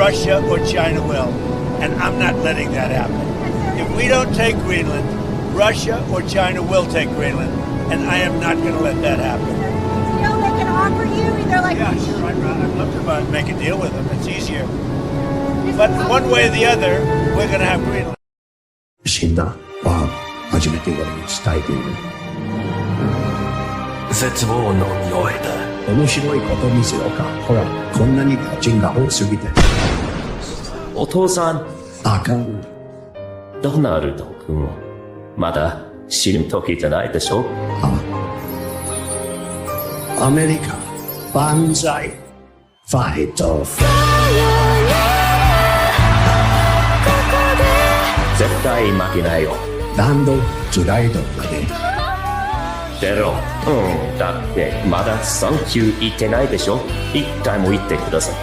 Russia or China will. And I'm not letting that happen. If we don't take Greenland, Russia or China will take Greenland. And I am not going to let that happen. You know, they can offer you either like... Yeah, sure. I'd love to make a deal with them. It's easier. But one way or the other, we're going to have Greenland. 死んだは初めて俺に伝えている。絶望を飲み終えた。面白いこと見せようか。ほら、こんなにガチンが多すぎて。お父さん。あかん。ドナルド君、まだ死ぬ時じゃないでしょ。アメリカ、万歳。ファイト。絶対負けないよ。ランド、トゥライドまで。出ろ。だってまだサンキュー言ってないでしょ。一回も言ってください。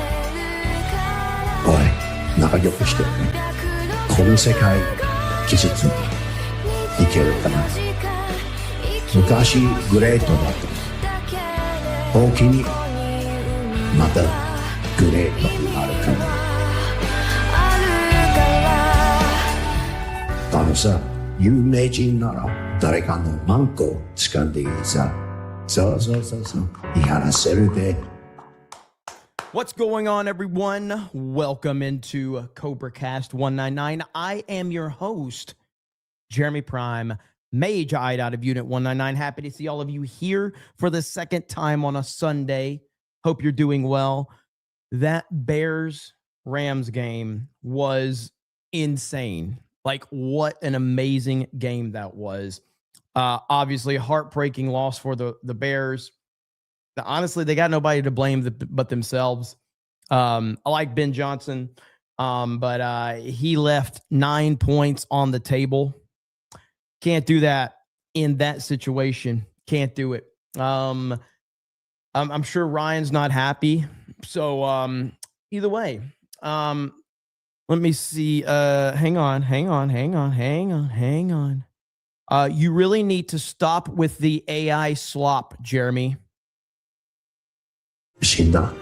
おい、仲良くしてるね。この世界、季節にいけるかな。昔グレートだった大きにまたグレートになるかな。あのさ、有名人なら誰かのマンコを掴んでいいさ。そう言い張らせるで。What's going on, everyone? Welcome into CobraCast 199. I am your host, Jeremy Prime, Mage-eyed out of Unit 199. Happy to see all of you here for the second time on a Sunday. Hope you're doing well. That Bears-Rams game was insane. Like, what an amazing game that was. Obviously, heartbreaking loss for the Bears. Honestly, they got nobody to blame but themselves. I like Ben Johnson, but he left 9 points on the table. Can't do that in that situation. Can't do it. I'm sure Ryan's not happy. So either way, let me see. Hang on. You really need to stop with the AI slop, Jeremy. 死んだは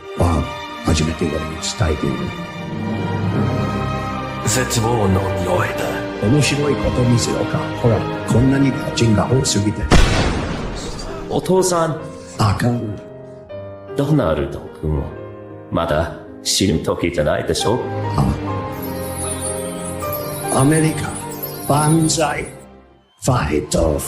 初めて俺に伝えている。絶望を飲み終えた。面白いこと見せようか。ほら、こんなにガチンが多すぎて。お父さん。あかん。ドナルド君、まだ死ぬ時じゃないでしょ。アメリカ、万歳。ファイト。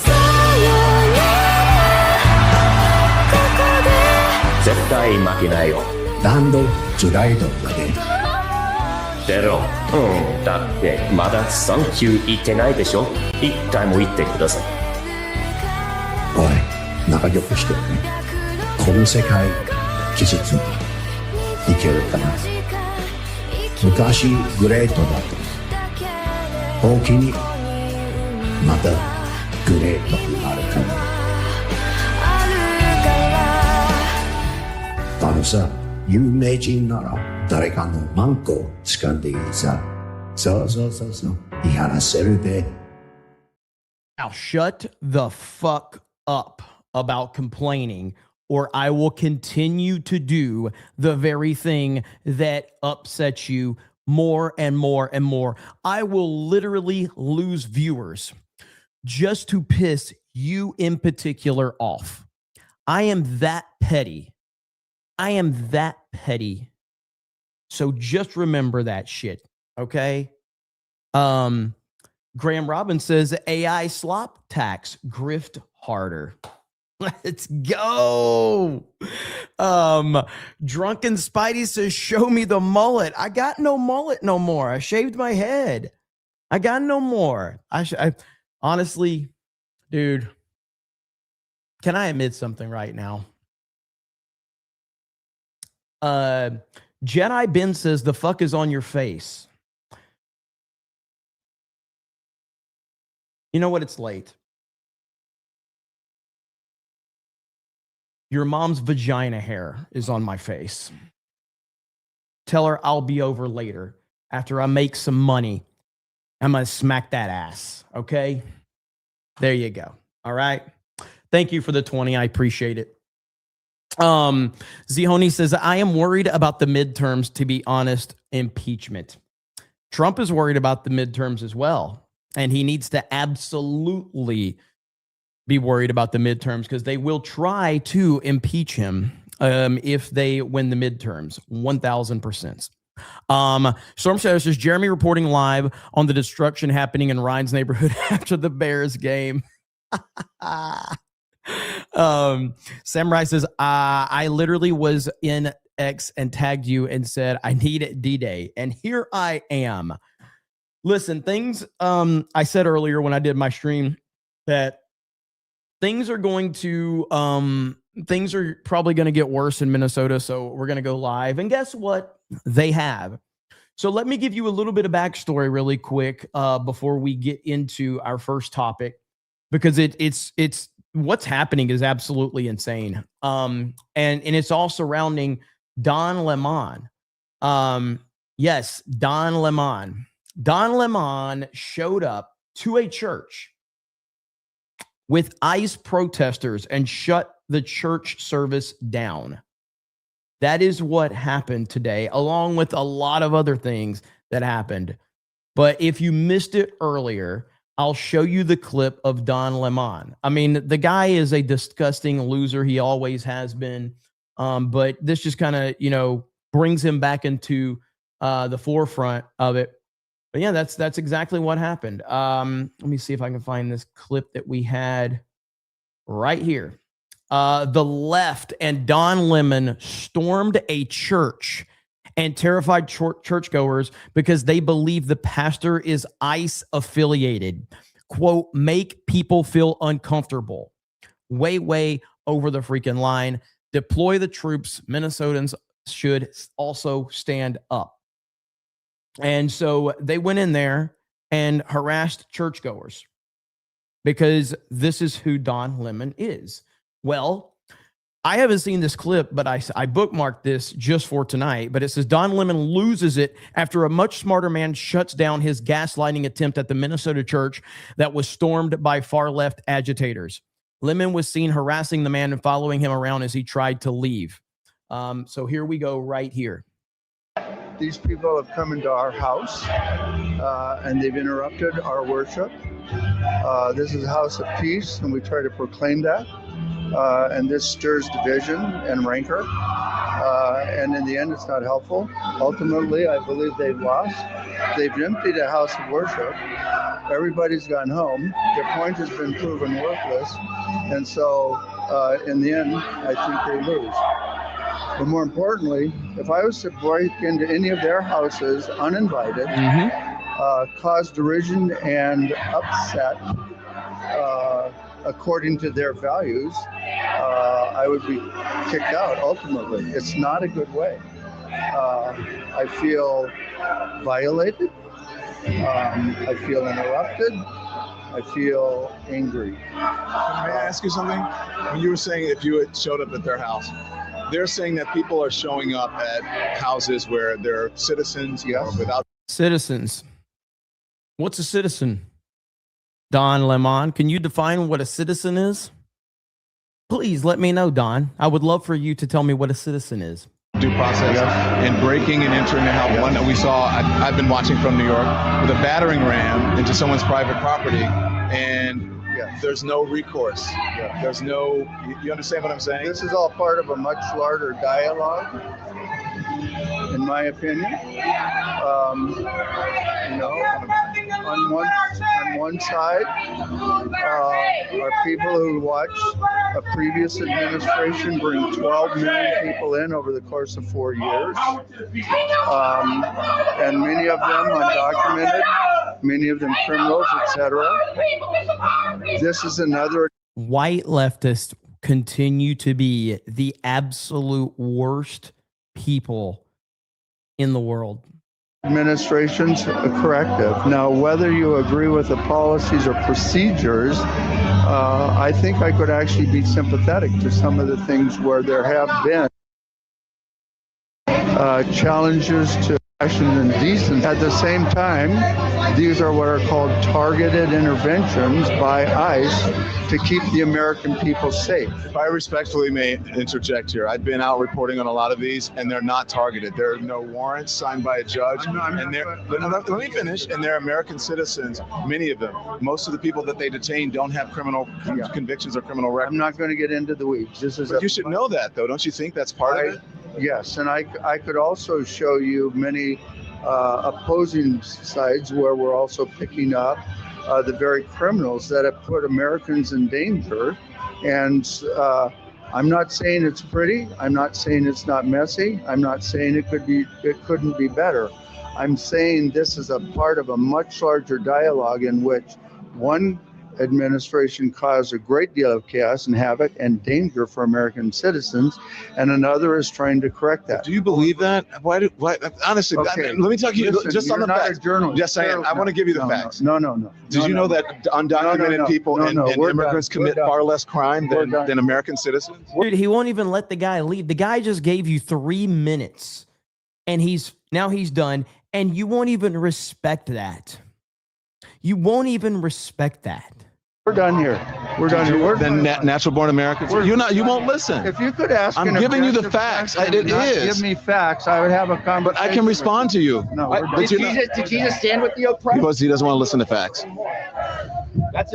絶対負けないよ。ランド、トゥライドまで。出ろ。だってまだサンキュー言ってないでしょ。一回も言ってください。おい、仲良くしてるね。この世界、季節にいけるかな。昔グレートだった大きにまたグレートになるかな。あのさ、有名人なら誰かのマンコを掴んでいいさ。そう言い張らせるで。Now shut the fuck up about complaining, or I will continue to do the very thing that upsets you more and more and more. I will literally lose viewers just to piss you in particular off. I am that petty. So just remember that shit, okay? Graham Robbins says AI slop tax, grift harder. Let's go. Drunken Spidey says, show me the mullet. I got no mullet no more. I shaved my head. I got no more. I honestly, dude, can I admit something right now? Jedi Ben says, the fuck is on your face? You know what? It's late. Your mom's vagina hair is on my face. Tell her I'll be over later. After I make some money, I'm going to smack that ass. Okay? There you go. All right? Thank you for the 20. I appreciate it. Zihoni says, I am worried about the midterms, to be honest. Impeachment. Trump is worried about the midterms as well. And he needs to absolutely be worried about the midterms because they will try to impeach him if they win the midterms. 1,000%. Storm Shadow says, Jeremy reporting live on the destruction happening in Ryan's neighborhood after the Bears game. Samurai says, I literally was in X and tagged you and said, I need D-Day. And here I am. Listen, things, I said earlier when I did my stream that things are going to, things are probably going to get worse in Minnesota. So we're going to go live. And guess what? They have. So let me give you a little bit of backstory really quick before we get into our first topic, because it's what's happening is absolutely insane. And it's all surrounding Don Lemon. Yes, Don Lemon. Don Lemon showed up to a church with ICE protesters and shut the church service down. That is what happened today, along with a lot of other things that happened. But if you missed it earlier, I'll show you the clip of Don Lemon. I mean, the guy is a disgusting loser. He always has been. But this just kind of, brings him back into the forefront of it. But yeah, that's exactly what happened. Let me see if I can find this clip that we had right here. The left and Don Lemon stormed a church and terrified churchgoers because they believe the pastor is ICE affiliated. Quote, make people feel uncomfortable. Way over the freaking line. Deploy the troops. Minnesotans should also stand up. And so they went in there and harassed churchgoers because this is who Don Lemon is. Well, I haven't seen this clip, but I bookmarked this just for tonight. But it says Don Lemon loses it after a much smarter man shuts down his gaslighting attempt at the Minnesota church that was stormed by far-left agitators. Lemon was seen harassing the man and following him around as he tried to leave. So here we go right here. These people have come into our house and they've interrupted our worship. This is a house of peace, and we try to proclaim that. And this stirs division and rancor. And in the end, it's not helpful. Ultimately, I believe they've lost. They've emptied a house of worship. Everybody's gone home. Their point has been proven worthless. And so, in the end, I think they lose. But more importantly, if I was to break into any of their houses uninvited, cause derision and upset according to their values, I would be kicked out ultimately. It's not a good way. I feel violated. I feel interrupted. I feel angry. May I ask you something? When you were saying if you had showed up at their house, they're saying that people are showing up at houses where they're citizens, or without citizens. What's a citizen? Don Lemon, can you define what a citizen is? Please let me know, Don. I would love for you to tell me what a citizen is. Due process and breaking and entering a house. One that we saw, I've been watching from New York, with a battering ram into someone's private property, and there's no recourse. There's no, you understand what I'm saying? This is all part of a much larger dialogue, in my opinion. On one side are people who watched a previous administration bring 12 million people in over the course of 4 years, and many of them undocumented, many of them criminals, etc. This is another. White leftists continue to be the absolute worst people in the world. Administration's corrective. Now, whether you agree with the policies or procedures, I think I could actually be sympathetic to some of the things where there have been challenges to and decent. At the same time, these are what are called targeted interventions by ICE to keep the American people safe. If I respectfully may interject here, I've been out reporting on a lot of these, and they're not targeted. There are no warrants signed by a judge, let me finish. And they're American citizens, many of them. Most of the people that they detain don't have criminal convictions or criminal records. I'm not going to get into the weeds. But you should know that, though. Don't you think that's part of it? Yes, and I could also show you many opposing sides where we're also picking up the very criminals that have put Americans in danger. And I'm not saying it's pretty. I'm not saying it's not messy. I'm not saying it couldn't be better. I'm saying this is a part of a much larger dialogue in which one administration caused a great deal of chaos and havoc and danger for American citizens, and another is trying to correct that. Do you believe that? Why honestly, Okay. let me talk to you Listen, just on the you're not facts. a journalist. Yes, I am. I want to give you the facts. No. Did you know that undocumented people and immigrants commit far less crime than American citizens? Dude, he won't even let the guy leave. The guy just gave you 3 minutes, and he's done, and you won't even respect that. You won't even respect that. We're done here. We're done here. We're Then natural-born Americans. You won't listen. If you could ask, I'm giving you the facts. It is. Give me facts. I would have a conversation. But I can respond to you. No, we're done. Did Jesus stand with the oppressed? Because he doesn't want to listen to facts. That's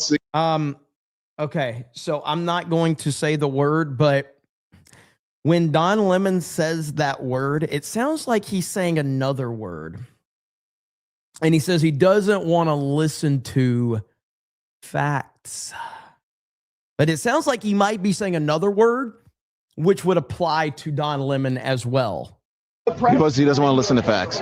the. Okay, so I'm not going to say the word, but when Don Lemon says that word, it sounds like he's saying another word. And he says he doesn't want to listen to facts. But it sounds like he might be saying another word, which would apply to Don Lemon as well. Because he doesn't want to listen to facts.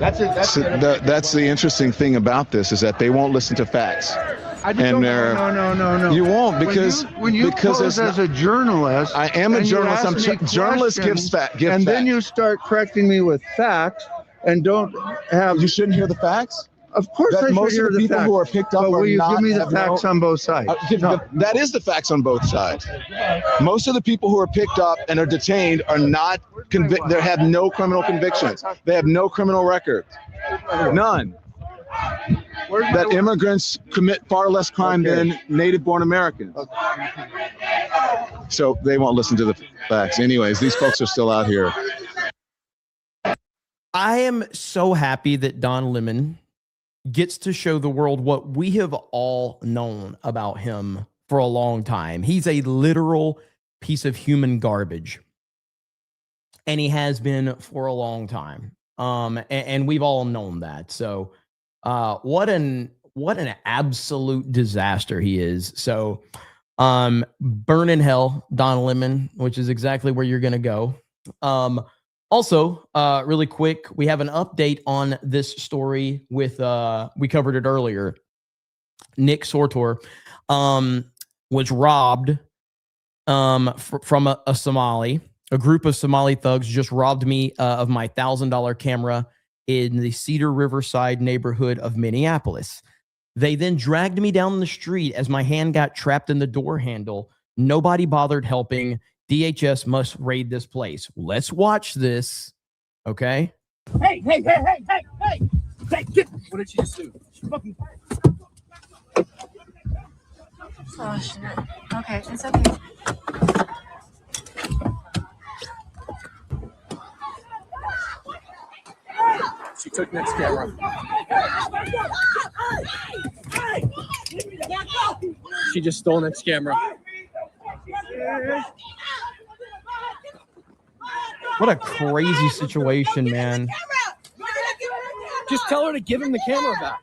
That's the interesting thing about this is that they won't listen to facts. No. You won't because when you pose as a journalist, I am a journalist. Journalist gives facts. And then you start correcting me with facts and don't have. You shouldn't hear the facts. Of course, I should hear the people facts. who are picked up But will you are give me the not- facts on both sides? That is the facts on both sides. Most of the people who are picked up and are detained are not convicted. They have no criminal convictions. They have no criminal record. None. That immigrants commit far less crime than native-born Americans. So they won't listen to the facts. Anyways, these folks are still out here. I am so happy that Don Lemon gets to show the world what we have all known about him for a long time. He's a literal piece of human garbage. And he has been for a long time. And we've all known that. So what an absolute disaster he is. So burn in hell, Don Lemon, which is exactly where you're going to go. Also, really quick, we have an update on this story with, we covered it earlier. Nick Sortor was robbed from a Somali. A group of Somali thugs just robbed me of my $1,000 camera in the Cedar Riverside neighborhood of Minneapolis. They then dragged me down the street as my hand got trapped in the door handle. Nobody bothered helping. DHS must raid this place. Let's watch this. Okay. Hey, get. What did she just do? She fucking. Oh, shit. Okay, it's okay. She took Nick's camera. She just stole Nick's camera. What a crazy situation, man. Just tell her to give him the camera back.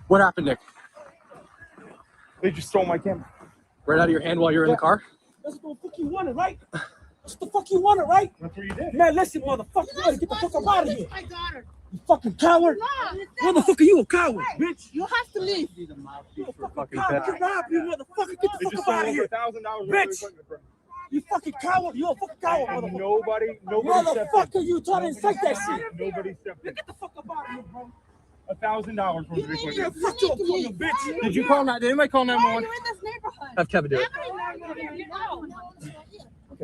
What happened, Nick? They just stole my camera. Right out of your hand while you're in the car? That's what the fuck you wanted, right? That's the fuck you wanted, right? That's what you did. Man, listen, motherfucker, you gotta get the fuck up out of here. My daughter. You fucking coward. Motherfucker, you a coward, bitch. You have to leave. You a fucking coward. Kidnap you, motherfucker. Get the fuck up out of here. Bitch. You fucking coward. You a fucking coward, motherfucker. Nobody Motherfucker, you trying to incite that shit. Nobody stepped in. Get the fuck up out of here, bro. $1,000 from the Yeah, video. fuck you, fucking bitch. Did you call that? Did anybody call 911? You're in this neighborhood. Have Kevin do it.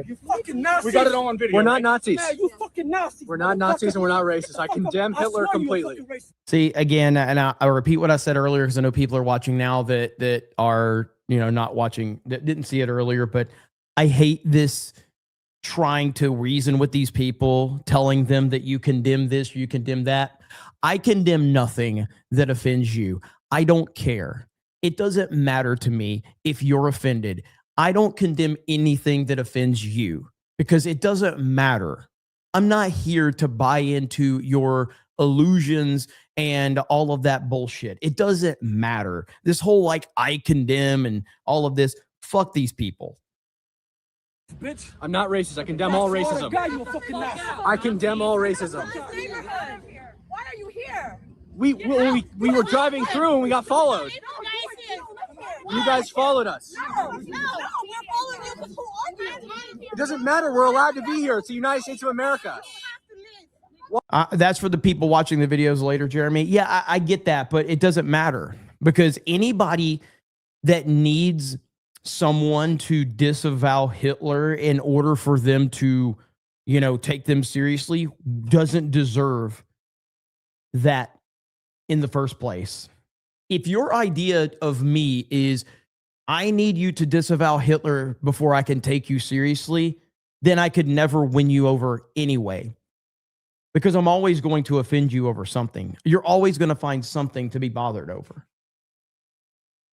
You fucking Nazi. We got it all on video. We're not Nazis. Man, you fucking Nazi. We're not Nazis and we're not racist. I condemn Hitler completely. See, again, and I repeat what I said earlier because I know people are watching now that are, not watching, that didn't see it earlier, but I hate this trying to reason with these people, telling them that you condemn this, you condemn that. I condemn nothing that offends you. I don't care. It doesn't matter to me if you're offended. I don't condemn anything that offends you because it doesn't matter. I'm not here to buy into your illusions and all of that bullshit. It doesn't matter. This whole I condemn and all of this, fuck these people. Bitch. I'm not racist. I condemn all racism. I condemn all racism. Why are you here? We were driving through and we got followed. You guys followed us. No, we're following you because who are you? It doesn't matter. We're allowed to be here. It's the United States of America. That's for the people watching the videos later, Jeremy. Yeah, I get that, but it doesn't matter because anybody that needs someone to disavow Hitler in order for them to, take them seriously doesn't deserve that in the first place. If your idea of me is I need you to disavow Hitler before I can take you seriously, then I could never win you over anyway. Because I'm always going to offend you over something. You're always going to find something to be bothered over.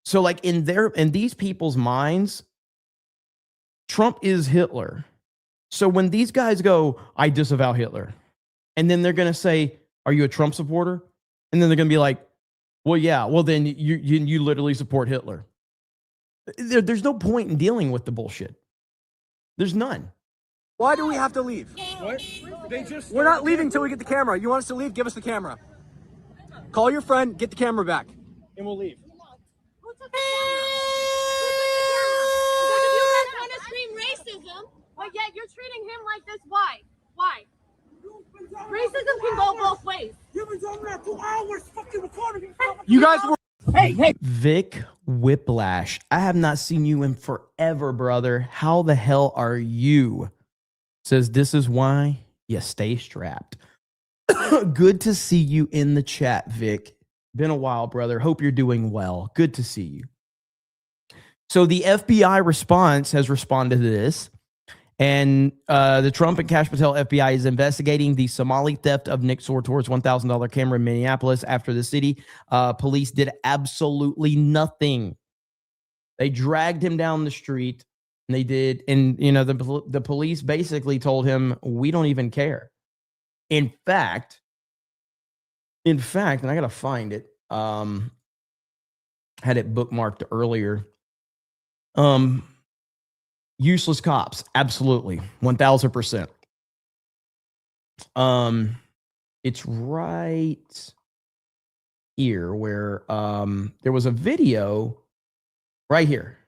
So in these people's minds, Trump is Hitler. So when these guys go, I disavow Hitler, and then they're going to say, are you a Trump supporter? And then they're going to be like, well, yeah, well, then you literally support Hitler. There's no point in dealing with the bullshit. There's none. Why do we have to leave? What? We're not leaving till we get the camera. You want us to leave? Give us the camera. Call your friend, get the camera back, and we'll leave. Because if you guys want to scream racism, but yet you're treating him like this, why? Why? Racism can go both ways. You've been doing that 2 hours fucking recording. You guys were. Hey. Vic Whiplash, I have not seen you in forever, brother. How the hell are you? Says this is why you stay strapped. Good to see you in the chat, Vic. Been a while, brother. Hope you're doing well. Good to see you. So the FBI response has responded to this. And the Trump and Kash Patel FBI is investigating the Somali theft of Nick Sortor's $1,000 camera in Minneapolis after the city police did absolutely nothing. They dragged him down the street, and they did. And, the police basically told him, we don't even care. In fact, and I got to find it. Had it bookmarked earlier. Useless cops, absolutely, 1000%. It's right here where there was a video right here.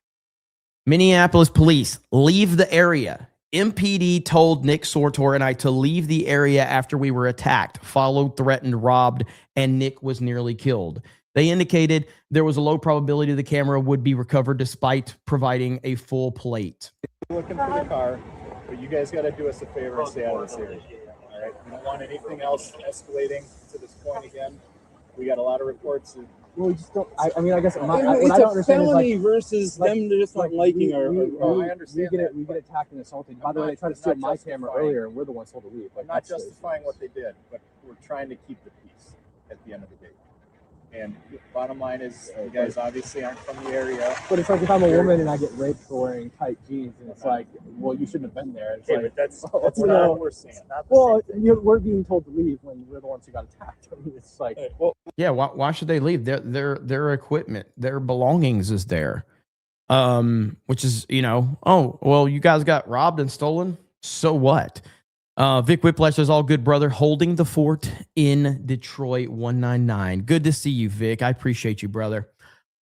Minneapolis police leave the area. MPD told Nick Sortor and I to leave the area after we were attacked, followed, threatened, robbed, and Nick was nearly killed. They indicated there was a low probability the camera would be recovered despite providing a full plate. Looking for the car, but you guys got to do us a favor and stay out of this area. All right, we don't want anything else escalating to this point again. We got a lot of reports. Well, we just don't. I guess it's a felony versus them just not liking our. I understand. We get attacked and assaulted. By the way, they tried to steal my camera earlier, and we're the ones told to leave. I'm not justifying what they did, but we're trying to keep the peace at the end of the day. And bottom line is, you guys obviously aren't from the area. But it's like if I'm a woman and I get raped for wearing tight jeans, and it's like, well, you shouldn't have been there. It's but that's not what we're saying. Well, we're being told to leave when we're the ones who got attacked. I mean, it's like, yeah, why should they leave? Their equipment, their belongings is there. Which is, oh, well, you guys got robbed and stolen. So what? Vic Whiplash is all good, brother. Holding the fort in Detroit 199. Good to see you, Vic. I appreciate you, brother.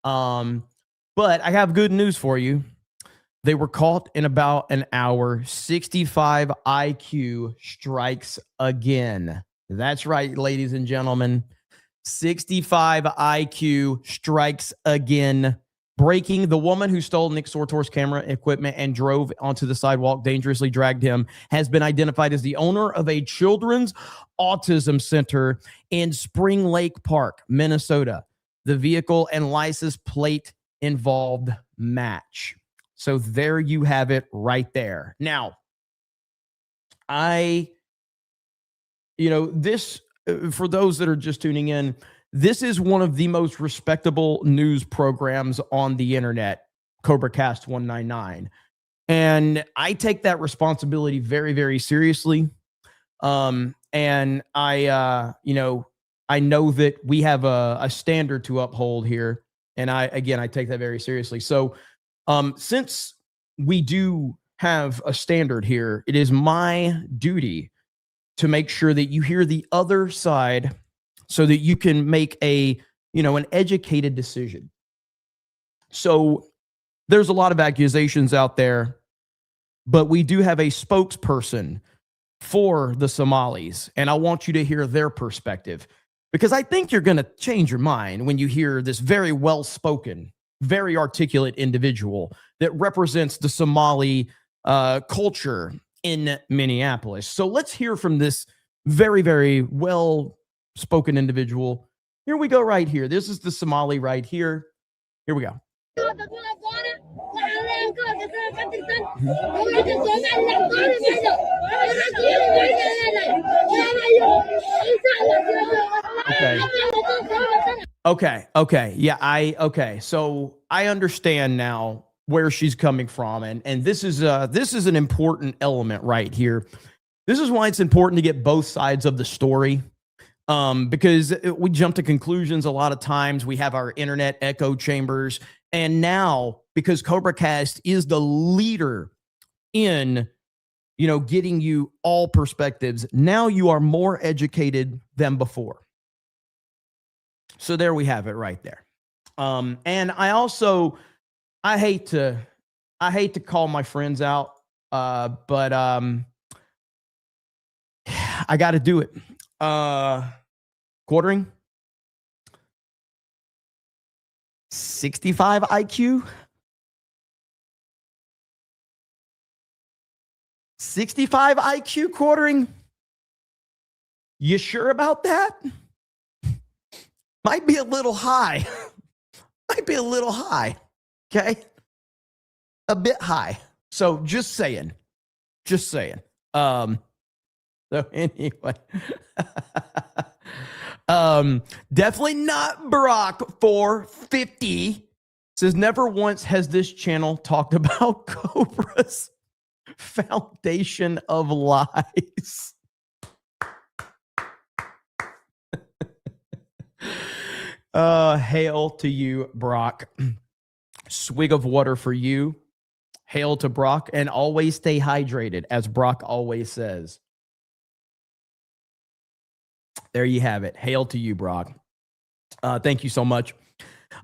But I have good news for you. They were caught in about an hour. 65 IQ strikes again. That's right, ladies and gentlemen. 65 IQ strikes again. Breaking, the woman who stole Nick Sortor's camera equipment and drove onto the sidewalk, dangerously dragged him, has been identified as the owner of a children's autism center in Spring Lake Park, Minnesota. The vehicle and license plate involved match. So there you have it right there. Now, this, for those that are just tuning in, this is one of the most respectable news programs on the internet, CobraCast 199. And I take that responsibility very, very seriously. And I know that we have a standard to uphold here. And I take that very seriously. So since we do have a standard here, it is my duty to make sure that you hear the other side so that you can make an educated decision. So there's a lot of accusations out there, but we do have a spokesperson for the Somalis, and I want you to hear their perspective, because I think you're going to change your mind when you hear this very well-spoken, very articulate individual that represents the Somali culture in Minneapolis. So let's hear from this very, very well-spoken individual. Here we go right here. This is the Somali right here. Here we go. Okay. Yeah, so I understand now where she's coming from. And this is an important element right here. This is why it's important to get both sides of the story. Because we jump to conclusions a lot of times. We have our internet echo chambers. And now, because CobraCast is the leader in, getting you all perspectives, now you are more educated than before. So there we have it right there. And I hate to call my friends out, but I got to do it. Quartering 65 IQ. 65 IQ quartering. You sure about that? Might be a little high. Okay. A bit high. So just saying. So anyway, definitely not Barack 450 says, never once has this channel talked about Cobra's foundation of lies. Hail to you, Brock. Swig of water for you. Hail to Brock, and always stay hydrated, as Brock always says. There you have it. Hail to you, Brock. Thank you so much.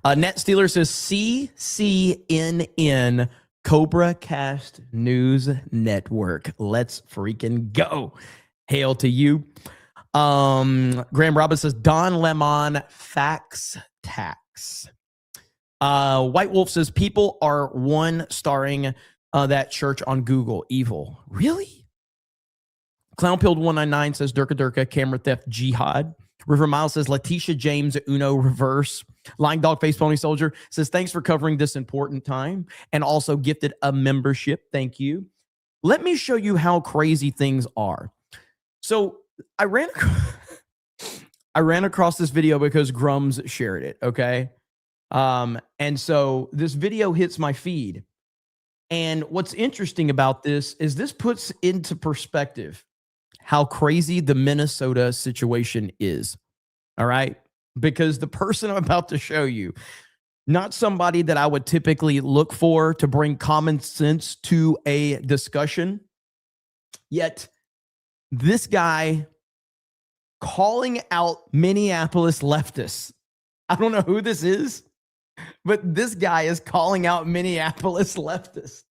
Net Steeler says CCNN CobraCast News Network. Let's freaking go. Hail to you. Graham Robbins says Don Lemon Fax Tax. White Wolf says people are starring that church on Google. Evil. Really? Clownpilled 199 says Durka Durka, camera theft, jihad. River Miles says Letitia James, Uno reverse. Lying Dog Face Pony Soldier says thanks for covering this important time, and also gifted a membership. Thank you. Let me show you how crazy things are. So I ran across this video because Grums shared it. Okay. And so this video hits my feed. And what's interesting about this is this puts into perspective how crazy the Minnesota situation is. All right. Because the person I'm about to show you, not somebody that I would typically look for to bring common sense to a discussion, yet this guy calling out Minneapolis leftists. I don't know who this is, but this guy is calling out Minneapolis leftists.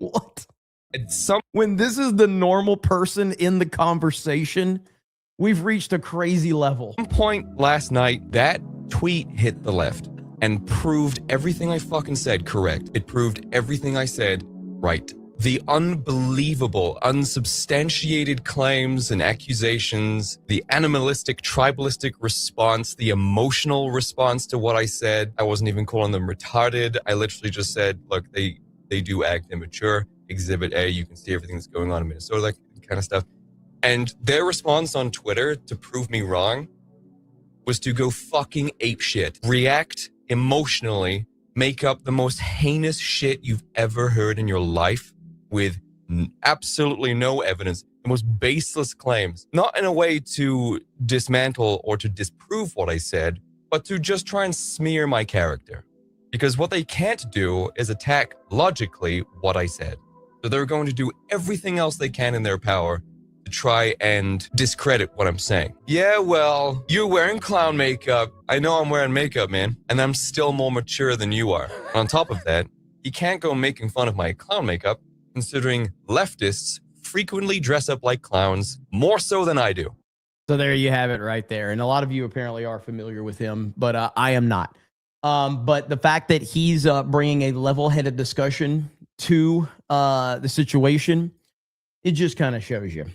What? At some When this is the normal person in the conversation, we've reached a crazy level. point last night, that tweet hit the left and proved everything I fucking said correct. It proved everything I said right. The unbelievable, unsubstantiated claims and accusations, the animalistic, tribalistic response, the emotional response to what I said. I wasn't even calling them retarded. I literally just said, look, they do act immature. Exhibit A, you can see everything that's going on in Minnesota, that kind of stuff. And their response on Twitter to prove me wrong was to go fucking apeshit, react emotionally, make up the most heinous shit you've ever heard in your life with absolutely no evidence, the most baseless claims, not in a way to dismantle or to disprove what I said, but to just try and smear my character. Because what they can't do is attack logically what I said. So they're going to do everything else they can in their power to try and discredit what I'm saying. Yeah, well, you're wearing clown makeup. I know I'm wearing makeup, man, and I'm still more mature than you are. And on top of that, you can't go making fun of my clown makeup, considering leftists frequently dress up like clowns, more so than I do. So there you have it right there. And a lot of you apparently are familiar with him, but I am not. But the fact that he's bringing a level-headed discussion to the situation, it just kind of shows you.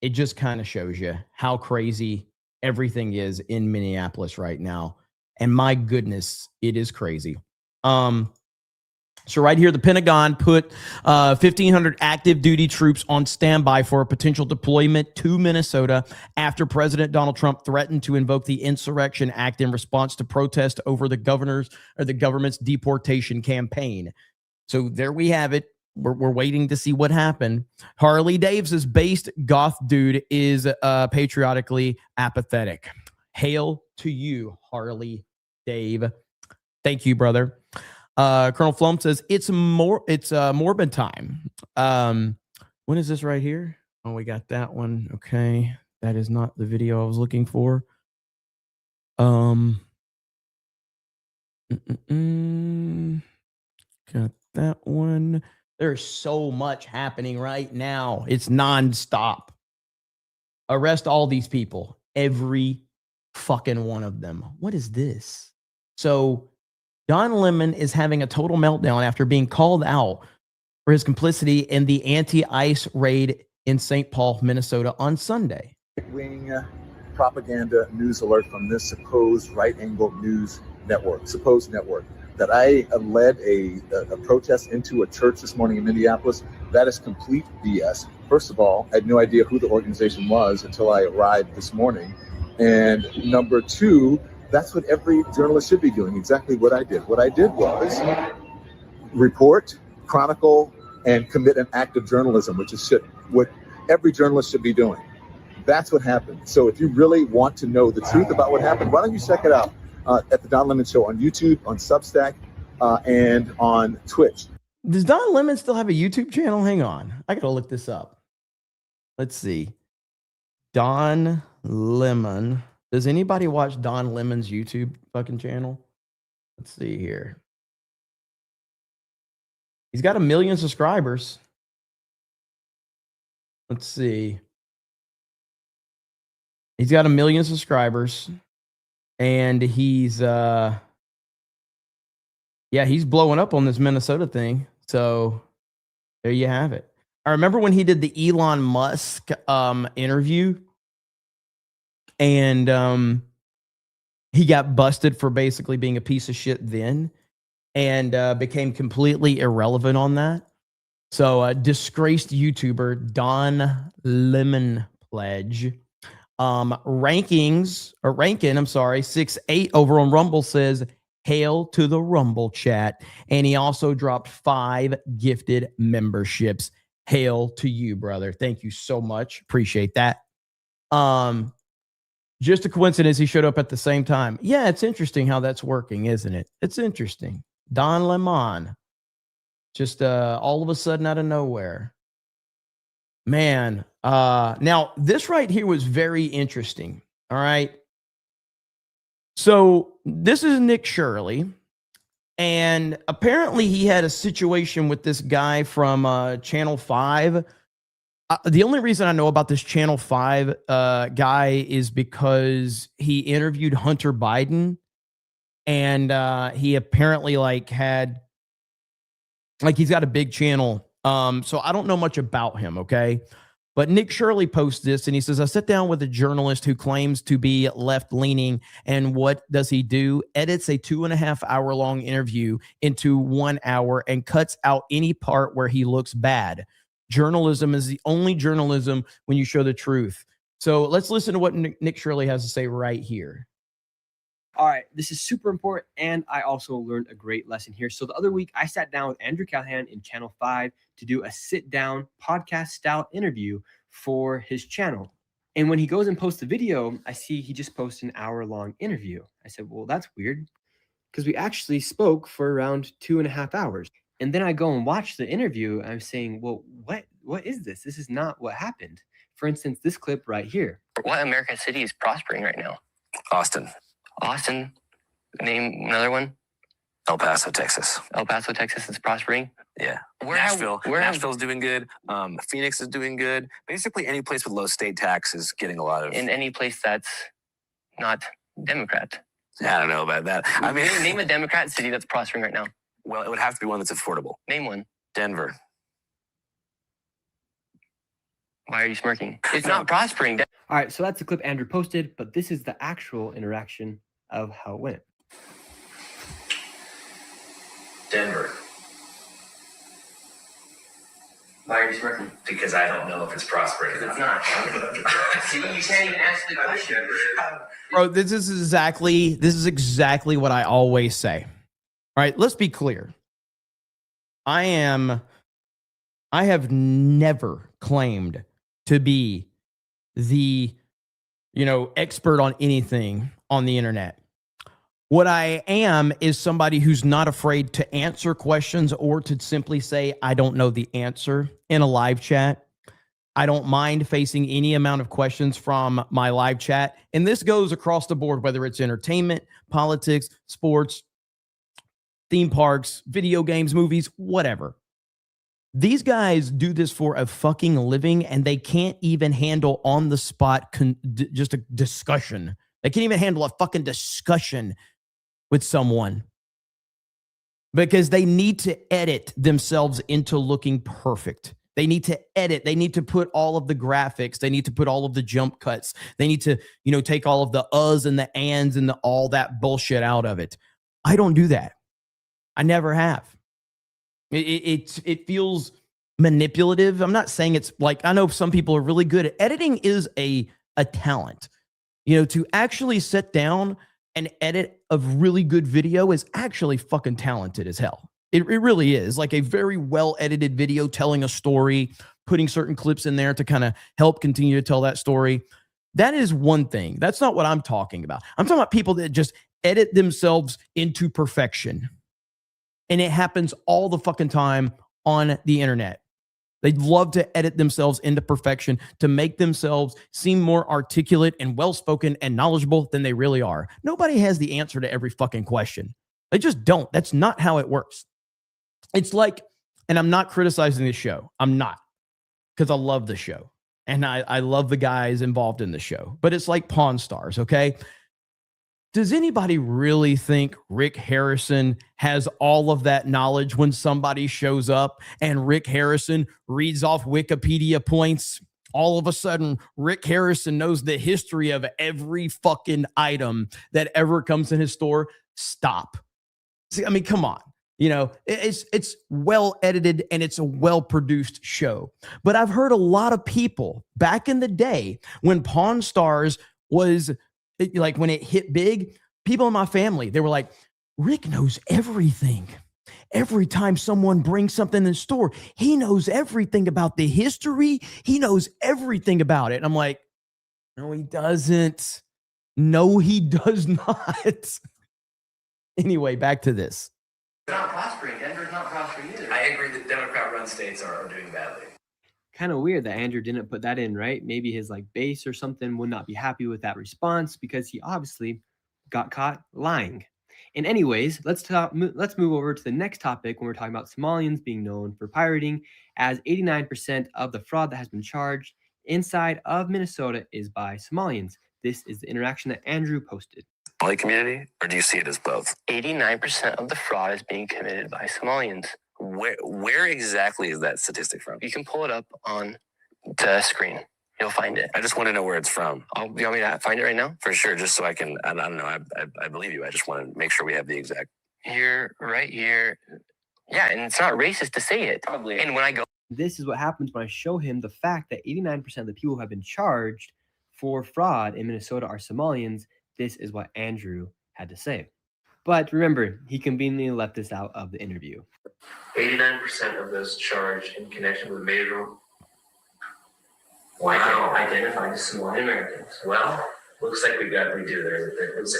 It just kind of shows you how crazy everything is in Minneapolis right now. And my goodness, it is crazy. So right here, the Pentagon put 1,500 active duty troops on standby for a potential deployment to Minnesota after President Donald Trump threatened to invoke the Insurrection Act in response to protest over the government's deportation campaign. So there we have it. We're waiting to see what happened. Harley Davis' based goth dude is patriotically apathetic. Hail to you, Harley Dave. Thank you, brother. Colonel Flum says it's Morbid time. When is this right here? Oh, we got that one. Okay, that is not the video I was looking for. Got that one. There's so much happening right now. It's nonstop. Arrest all these people. Every fucking one of them. What is this? So Don Lemon is having a total meltdown after being called out for his complicity in the anti-ICE raid in St. Paul, Minnesota on Sunday. Right-wing propaganda news alert from this supposed right-angle news network, supposed network, that I led a protest into a church this morning in Minneapolis. That is complete BS. First of all, I had no idea who the organization was until I arrived this morning. And number two, that's what every journalist should be doing, exactly what I did. What I did was report, chronicle, and commit an act of journalism, which is what every journalist should be doing. That's what happened. So if you really want to know the truth about what happened, why don't you check it out at the Don Lemon Show on YouTube, on Substack, and on Twitch. Does Don Lemon still have a YouTube channel? Hang on. I got to look this up. Let's see. Don Lemon. Does anybody watch Don Lemon's YouTube fucking channel? Let's see here. He's got 1 million subscribers. Let's see. He's got 1 million subscribers. And he's he's blowing up on this Minnesota thing. So there you have it. I remember when he did the Elon Musk interview, and he got busted for basically being a piece of shit then, and became completely irrelevant on that. So disgraced YouTuber Don Lemon pledge. Rankin, 6'8" over on Rumble says, hail to the Rumble chat. And he also dropped 5 gifted memberships. Hail to you, brother. Thank you so much. Appreciate that. Just a coincidence he showed up at the same time. Yeah, it's interesting how that's working, isn't it? It's interesting. Don Lemon. Just all of a sudden out of nowhere. Man, now this right here was very interesting. All right. So this is Nick Shirley. And apparently he had a situation with this guy from Channel 5. The only reason I know about this Channel 5 guy is because he interviewed Hunter Biden, and he apparently he's got a big channel. So I don't know much about him, okay? But Nick Shirley posts this, and he says, I sat down with a journalist who claims to be left-leaning, and what does he do? Edits a 2.5-hour-long interview into 1 hour and cuts out any part where he looks bad. Journalism is the only journalism when you show the truth. So let's listen to what Nick Shirley has to say right here. All right, this is super important, and I also learned a great lesson here. So the other week, I sat down with Andrew Callahan in Channel 5 to do a sit-down podcast-style interview for his channel. And when he goes and posts the video, I see he just posted an hour-long interview. I said, well, that's weird, because we actually spoke for around 2.5 hours. And then I go and watch the interview, and I'm saying, well, what is this? This is not what happened. For instance, this clip right here. What American city is prospering right now? Austin. Austin. Name another one. El Paso, Texas. El Paso, Texas is prospering. Yeah. Nashville's doing good. Phoenix is doing good. Basically, any place with low state tax is getting a lot of. In any place that's not Democrat. I don't know about that. I mean, name a Democrat city that's prospering right now. Well, it would have to be one that's affordable. Name one. Denver. Why are you smirking? It's not prospering. All right, so that's the clip Andrew posted, but this is the actual interaction of how it went. Denver. Why are you smirking? Because I don't know if it's prospering. It's not. See, you can't even ask the question. Bro, this is exactly what I always say. All right, let's be clear. I have never claimed to be the, expert on anything on the internet. What I am is somebody who's not afraid to answer questions or to simply say, I don't know the answer in a live chat. I don't mind facing any amount of questions from my live chat. And this goes across the board, whether it's entertainment, politics, sports, theme parks, video games, movies, whatever. These guys do this for a fucking living, and they can't even handle on the spot just a discussion. They can't even handle a fucking discussion with someone because they need to edit themselves into looking perfect. They need to edit. They need to put all of the graphics. They need to put all of the jump cuts. They need to, take all of the uhs and the ands and all that bullshit out of it. I don't do that. I never have. It feels manipulative. I'm not saying it's like, I know some people are really good at editing is a talent. To actually sit down and edit a really good video is actually fucking talented as hell. It really is. Like a very well edited video telling a story, putting certain clips in there to kind of help continue to tell that story. That is one thing. That's not what I'm talking about. I'm talking about people that just edit themselves into perfection. And it happens all the fucking time on the internet. They love to edit themselves into perfection to make themselves seem more articulate and well-spoken and knowledgeable than they really are. Nobody has the answer to every fucking question. They just don't. That's not how it works. It's like, and I'm not criticizing the show. I'm not, because I love the show. And I love the guys involved in the show. But it's like Pawn Stars, okay? Does anybody really think Rick Harrison has all of that knowledge when somebody shows up and Rick Harrison reads off Wikipedia points? All of a sudden, Rick Harrison knows the history of every fucking item that ever comes in his store. Stop. See, I mean, come on. It's well edited and it's a well produced show. But I've heard a lot of people back in the day when Pawn Stars was like when it hit big, people in my family, they were like, Rick knows everything. Every time someone brings something in the store, he knows everything about the history. He knows everything about it. And I'm like, no, he doesn't. No, he does not. Anyway, back to this. Not prospering. Denver's not prospering either. I agree that Democrat-run states are doing badly. Kind of weird that Andrew didn't put that in, right? Maybe his base or something would not be happy with that response because he obviously got caught lying. And anyways, let's move over to the next topic when we're talking about Somalians being known for pirating, as 89% of the fraud that has been charged inside of Minnesota is by Somalians. This is the interaction that Andrew posted. Somali community, or do you see it as both? 89% of the fraud is being committed by Somalians. Where exactly is that statistic from? You can pull it up on the screen. You'll find it. I just want to know where it's from. You want me to find it right now? For sure, just so I can, I don't know, I believe you. I just want to make sure we have the exact. Here, right here. Yeah, and it's not racist to say it. Probably. And when I go. This is what happens when I show him the fact that 89% of the people who have been charged for fraud in Minnesota are Somalians. This is what Andrew had to say. But remember, he conveniently left this out of the interview. 89% of those charged in connection with major. Wow. Identified as Somali Americans. Well, looks like we do there.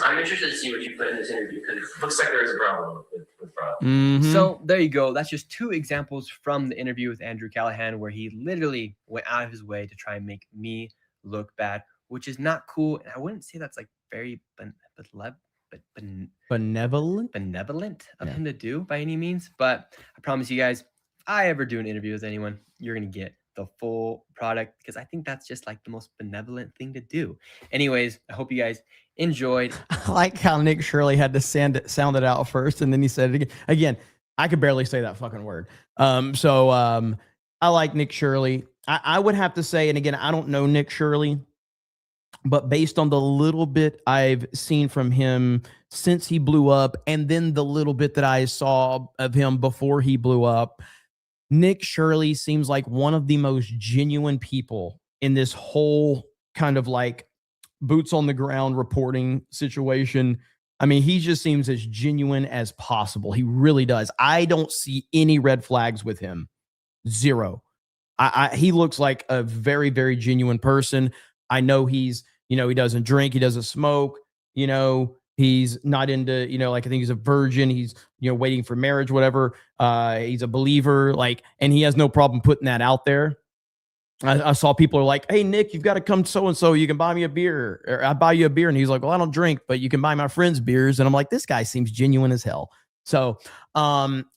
I'm interested to see what you put in this interview because it looks like there's a problem with fraud. Mm-hmm. So there you go. That's just 2 examples from the interview with Andrew Callahan, where he literally went out of his way to try and make me look bad, which is not cool. And I wouldn't say that's like very benevolent of him to do by any means. But I promise you guys, if I ever do an interview with anyone, you're going to get the full product, because I think that's just like the most benevolent thing to do. Anyways, I hope you guys enjoyed. I like how Nick Shirley had to sound it out first, and then he said it again. I could barely say that fucking word. I like Nick Shirley. I would have to say, and again, I don't know Nick Shirley, but based on the little bit I've seen from him since he blew up, and then the little bit that I saw of him before he blew up, Nick Shirley seems like one of the most genuine people in this whole kind of like boots on the ground reporting situation. I mean, he just seems as genuine as possible. He really does. I don't see any red flags with him. Zero. He looks like a very, very genuine person. I know he's, he doesn't drink, he doesn't smoke, he's not into, like I think he's a virgin. He's, waiting for marriage, whatever. He's a believer, and he has no problem putting that out there. I saw people are like, hey, Nick, you've got to come so-and-so. You can buy me a beer, or I buy you a beer. And he's like, well, I don't drink, but you can buy my friends beers. And I'm like, this guy seems genuine as hell. So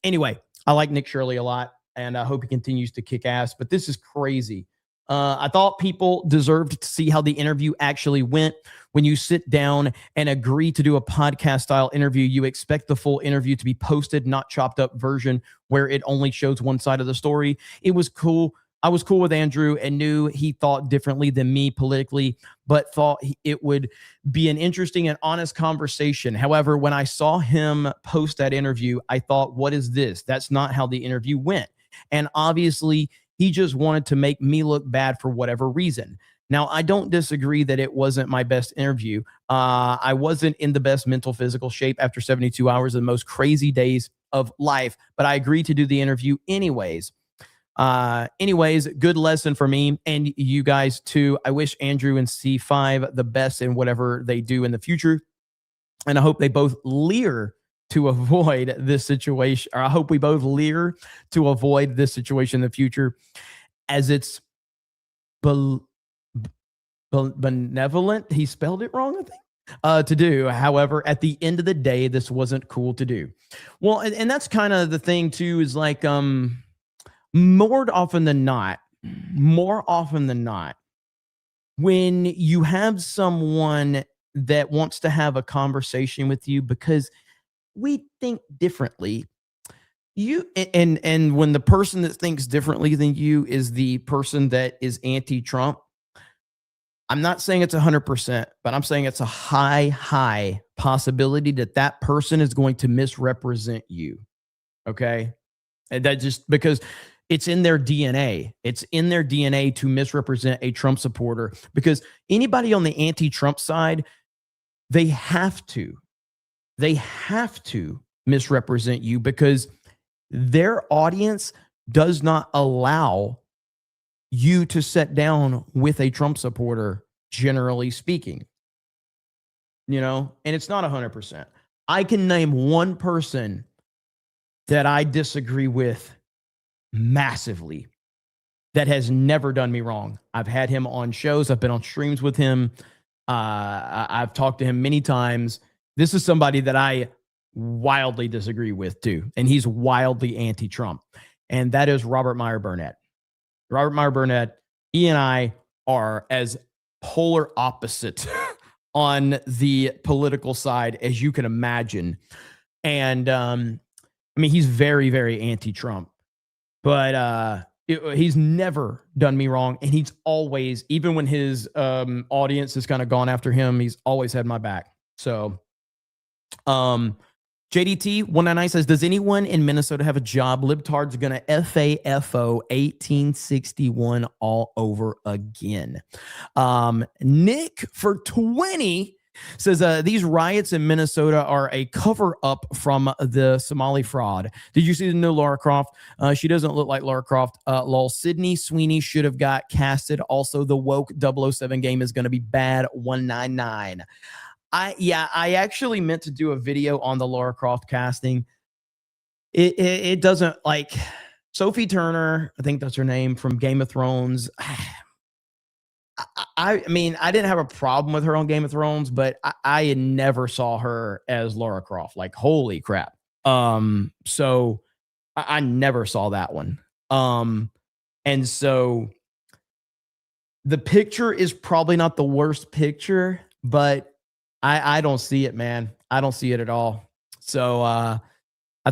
anyway, I like Nick Shirley a lot, and I hope he continues to kick ass. But this is crazy. I thought people deserved to see how the interview actually went. When you sit down and agree to do a podcast style interview, you expect the full interview to be posted, not chopped up version where it only shows one side of the story. It was cool. I was cool with Andrew and knew he thought differently than me politically, but thought it would be an interesting and honest conversation. However, when I saw him post that interview, I thought, what is this? That's not how the interview went. And obviously, he just wanted to make me look bad for whatever reason. Now, I don't disagree that it wasn't my best interview. I wasn't in the best mental, physical shape after 72 hours of the most crazy days of life, but I agreed to do the interview anyways. Good lesson for me and you guys too. I wish Andrew and C5 the best in whatever they do in the future. And I hope they both leer to avoid this situation, or I hope we both leer to avoid this situation in the future, as it's benevolent. He spelled it wrong, I think, to do. However, at the end of the day, this wasn't cool to do. Well, and that's kind of the thing too, is like, more often than not, when you have someone that wants to have a conversation with you because we think differently, and when the person that thinks differently than you is the person that is anti-Trump, I'm not saying it's 100%, but I'm saying it's a high possibility that that person is going to misrepresent you. Okay. And that just because it's in their DNA. It's in their DNA to misrepresent a Trump supporter, because anybody on the anti-Trump side, they have to misrepresent you, because their audience does not allow you to sit down with a Trump supporter, generally speaking. And it's not 100%. I can name one person that I disagree with massively that has never done me wrong. I've had him on shows. I've been on streams with him. I've talked to him many times. This is somebody that I wildly disagree with too. And he's wildly anti-Trump. And that is Robert Meyer Burnett. Robert Meyer Burnett, he and I are as polar opposite on the political side as you can imagine. And I mean, he's very, very anti-Trump, but he's never done me wrong. And he's always, even when his audience has kind of gone after him, he's always had my back. So JDT 199 says, does anyone in Minnesota have a job? Libtards are going to FAFO 1861 all over again. Nick for 20 says, these riots in Minnesota are a cover up from the Somali fraud. Did you see the new Lara Croft? She doesn't look like Lara Croft. Lol. Sydney Sweeney should have got casted. Also, the woke 007 game is going to be bad. 199. I actually meant to do a video on the Lara Croft casting. It doesn't, like, Sophie Turner, I think that's her name, from Game of Thrones. I mean, I didn't have a problem with her on Game of Thrones, but I never saw her as Lara Croft. Like, holy crap. So I never saw that one. And so the picture is probably not the worst picture, but I don't see it, man. I don't see it at all. So I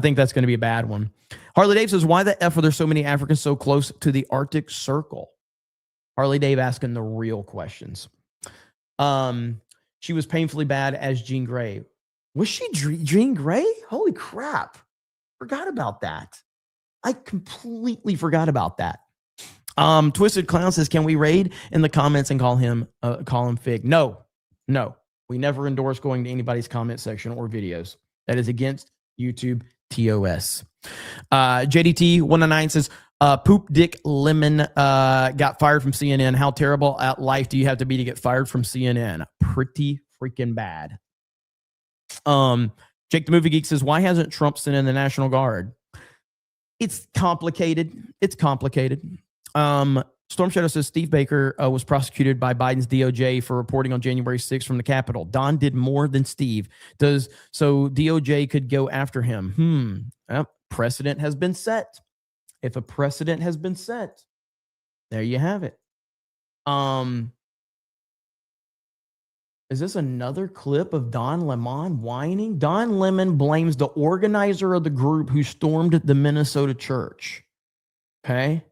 think that's going to be a bad one. Harley Dave says, why the F are there so many Africans so close to the Arctic Circle? Harley Dave asking the real questions. She was painfully bad as Jean Grey. Was she Jean Grey? Holy crap. Forgot about that. I completely forgot about that. Twisted Clown says, can we raid in the comments and call him Fig? No. We never endorse going to anybody's comment section or videos. That is against YouTube TOS. JDT 199 says, Poop Dick Lemon got fired from CNN. How terrible at life do you have to be to get fired from CNN? Pretty freaking bad. Jake the Movie Geek says, why hasn't Trump sent in the National Guard? It's complicated. Storm Shadow says Steve Baker was prosecuted by Biden's DOJ for reporting on January 6th from the Capitol. Don did more than Steve does, so DOJ could go after him. Precedent has been set. If a precedent has been set, there you have it. Is this another clip of Don Lemon whining? Don Lemon blames the organizer of the group who stormed the Minnesota church. Okay.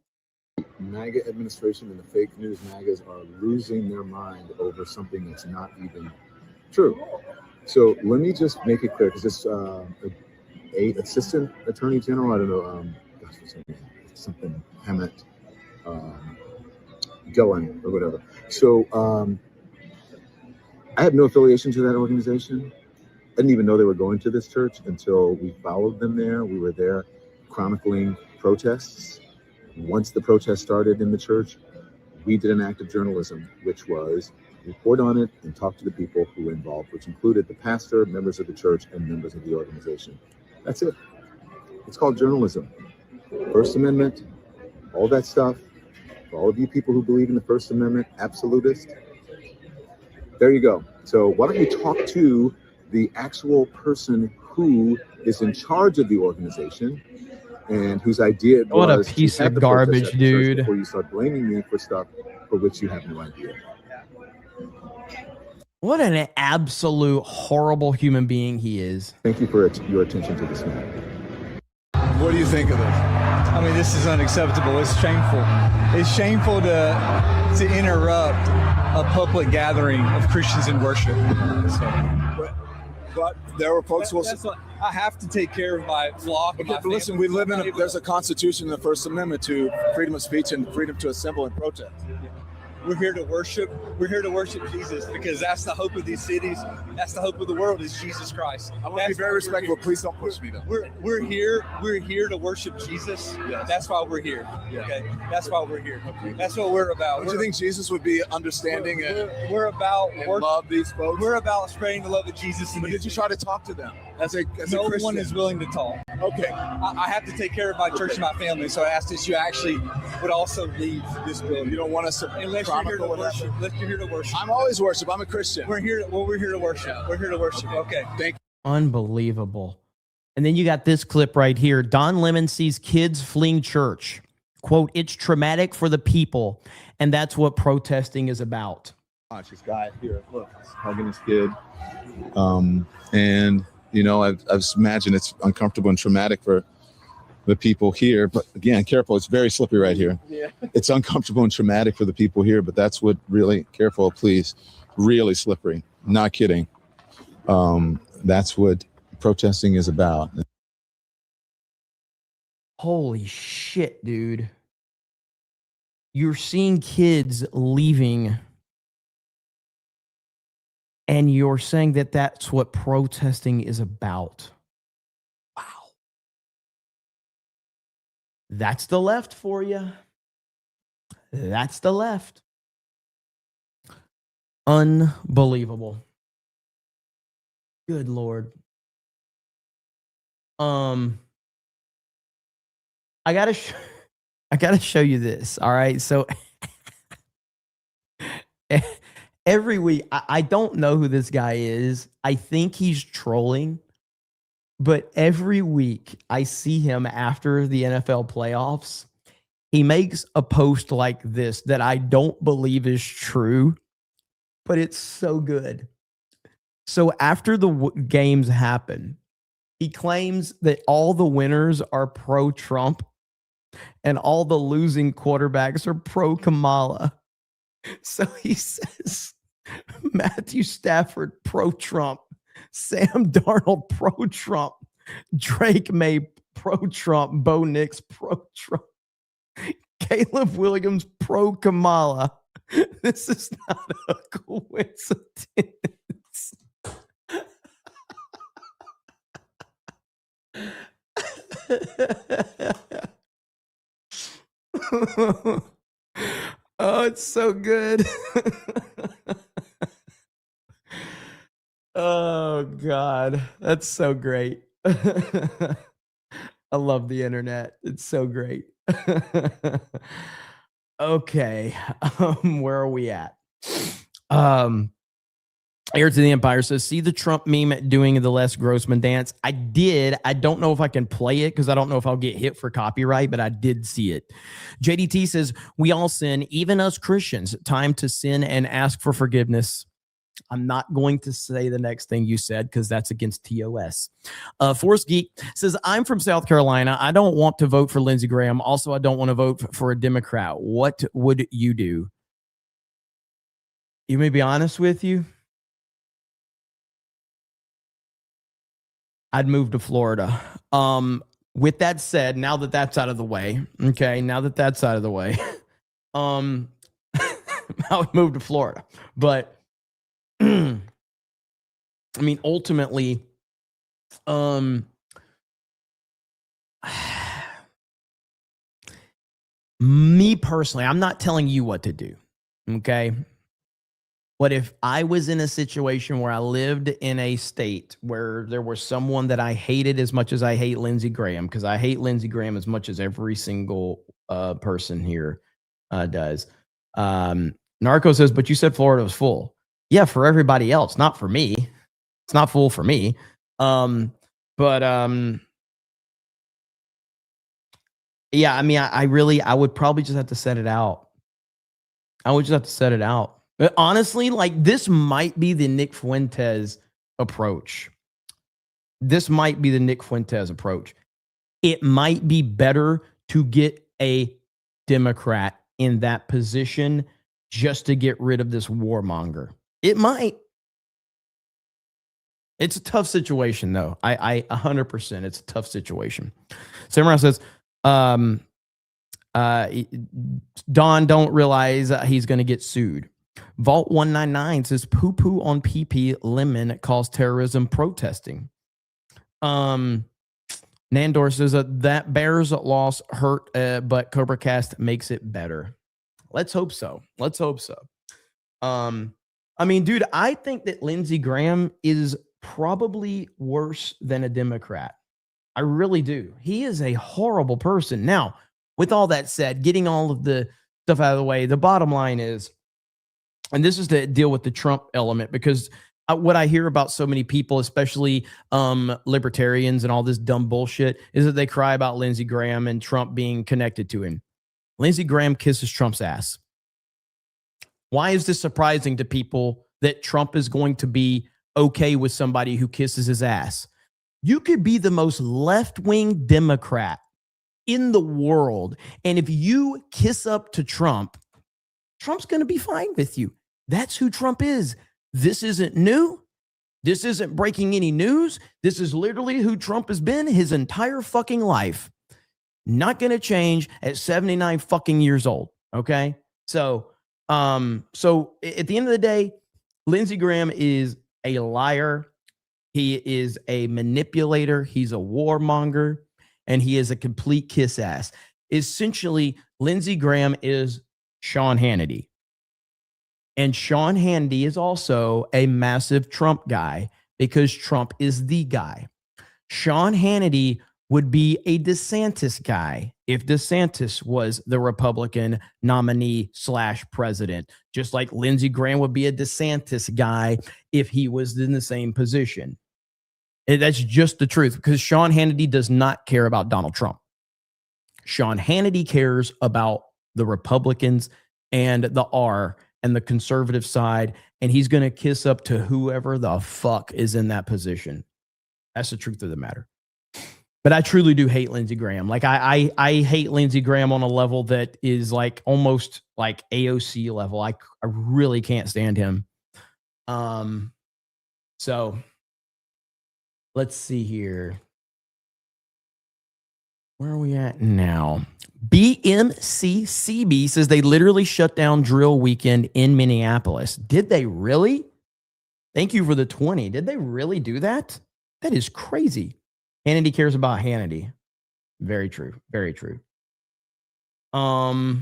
MAGA administration and the fake news MAGAs are losing their mind over something that's not even true. So let me just make it clear, because this assistant attorney general, I don't know, something Hammett, Gillen or whatever. So I have no affiliation to that organization. I didn't even know they were going to this church until we followed them there. We were there chronicling protests. Once the protest started in the church, we did an act of journalism, which was report on it and talk to the people who were involved, which included the pastor, members of the church, and members of the organization. That's it. It's called journalism. First Amendment, all that stuff. For all of you people who believe in the First Amendment, absolutist, there you go. So why don't you talk to the actual person who is in charge of the organization and whose idea it was. What a piece of garbage, dude. Before you start blaming me for stuff for which you have no idea. What an absolute horrible human being he is. Thank you for your attention to this matter. What do you think of this? I mean, this is unacceptable. It's shameful. It's shameful to interrupt a public gathering of Christians in worship. But there were folks who will. I have to take care of my flock. Okay, but listen, we live in there's a constitution in the First Amendment to freedom of speech and freedom to assemble and protest. We're here to worship. We're here to worship Jesus because that's the hope of these cities. That's the hope of the world is Jesus Christ. I want to be very respectful. Please don't push me though. We're here to worship Jesus. Yes. That's why we're here. Yeah. Okay. That's why we're here. Okay. That's what we're about. Don't you think Jesus would be understanding we're about and love these folks? We're about spreading the love of Jesus. But did you try to talk to them as a no Christian? one is willing to talk. Okay. I have to take care of my church and my family, so I asked that you actually would also leave this building. You don't want us to unless you're here to worship. Unless you're here to worship. I'm always worship. I'm a Christian. We're here to worship. We're here to worship. Okay. Thank you. Unbelievable. And then you got this clip right here. Don Lemon sees kids fleeing church. Quote, it's traumatic for the people, and that's what protesting is about. Watch this guy here. Look, he's hugging his kid. And, you know, I imagine it's uncomfortable and traumatic for the people here. But again, careful. It's very slippery right here. Yeah. It's uncomfortable and traumatic for the people here, but that's what really, careful, please, really slippery. Not kidding. That's what protesting is about. Holy shit, dude. You're seeing kids leaving, and you're saying that that's what protesting is about. Wow. That's the left for you. That's the left. Unbelievable. Good Lord. I gotta show you this. All right. So every week, I don't know who this guy is. I think he's trolling, but every week I see him after the NFL playoffs. He makes a post like this that I don't believe is true, but it's so good. So after the games happen, he claims that all the winners are pro-Trump and all the losing quarterbacks are pro-Kamala. So he says Matthew Stafford, pro-Trump, Sam Darnold, pro-Trump, Drake May, pro-Trump, Bo Nix, pro-Trump, Caleb Williams, pro-Kamala. This is not a coincidence. Oh, it's so good. Oh, God. That's so great. I love the internet. It's so great. Okay. Where are we at? Heir to the Empire says, see the Trump meme doing the Les Grossman dance? I did. I don't know if I can play it because I don't know if I'll get hit for copyright, but I did see it. JDT says, we all sin, even us Christians. Time to sin and ask for forgiveness. I'm not going to say the next thing you said because that's against TOS. Force Geek says, I'm from South Carolina. I don't want to vote for Lindsey Graham. Also, I don't want to vote for a Democrat. What would you do? You may be honest with you. I'd move to Florida. With that said, now that that's out of the way, okay, I would move to Florida. But I mean, ultimately, me personally, I'm not telling you what to do, okay? But if I was in a situation where I lived in a state where there was someone that I hated as much as I hate Lindsey Graham, because I hate Lindsey Graham as much as every single person here does. Narco says, but you said Florida was full. Yeah, for everybody else, not for me. It's not full for me. Yeah, I mean, I would probably just have to set it out. But honestly, like, this might be the Nick Fuentes approach. It might be better to get a Democrat in that position just to get rid of this warmonger. It might. It's a tough situation, though. I 100%. It's a tough situation. Samurai says, Don don't realize that he's going to get sued. Vault 199 says poo-poo on PP Lemon caused terrorism protesting. Nandor says that Bears loss hurt, but Cobra Cast makes it better. Let's hope so. I mean, dude, I think that Lindsey Graham is probably worse than a Democrat. I really do. He is a horrible person. Now, with all that said, getting all of the stuff out of the way, the bottom line is, and this is to deal with the Trump element, because what I hear about so many people, especially libertarians and all this dumb bullshit, is that they cry about Lindsey Graham and Trump being connected to him. Lindsey Graham kisses Trump's ass. Why is this surprising to people that Trump is going to be okay with somebody who kisses his ass? You could be the most left-wing Democrat in the world, and if you kiss up to Trump, Trump's going to be fine with you. That's who Trump is. This isn't new. This isn't breaking any news. This is literally who Trump has been his entire fucking life. Not going to change at 79 fucking years old. Okay. So at the end of the day, Lindsey Graham is a liar. He is a manipulator. He's a warmonger, and he is a complete kiss ass. Essentially, Lindsey Graham is Sean Hannity. And Sean Hannity is also a massive Trump guy because Trump is the guy. Sean Hannity would be a DeSantis guy if DeSantis was the Republican nominee / president, just like Lindsey Graham would be a DeSantis guy if he was in the same position. And that's just the truth, because Sean Hannity does not care about Donald Trump. Sean Hannity cares about the Republicans and the R and the conservative side, and he's going to kiss up to whoever the fuck is in that position. That's the truth of the matter. But I truly do hate Lindsey Graham. Like I hate Lindsey Graham on a level that is like almost like AOC level. I really can't stand him. So let's see here. Where are we at now? BMCCB says they literally shut down drill weekend in Minneapolis. Did they really? Thank you for the 20. Did they really do that? That is crazy. Hannity cares about Hannity. Very true. Very true. What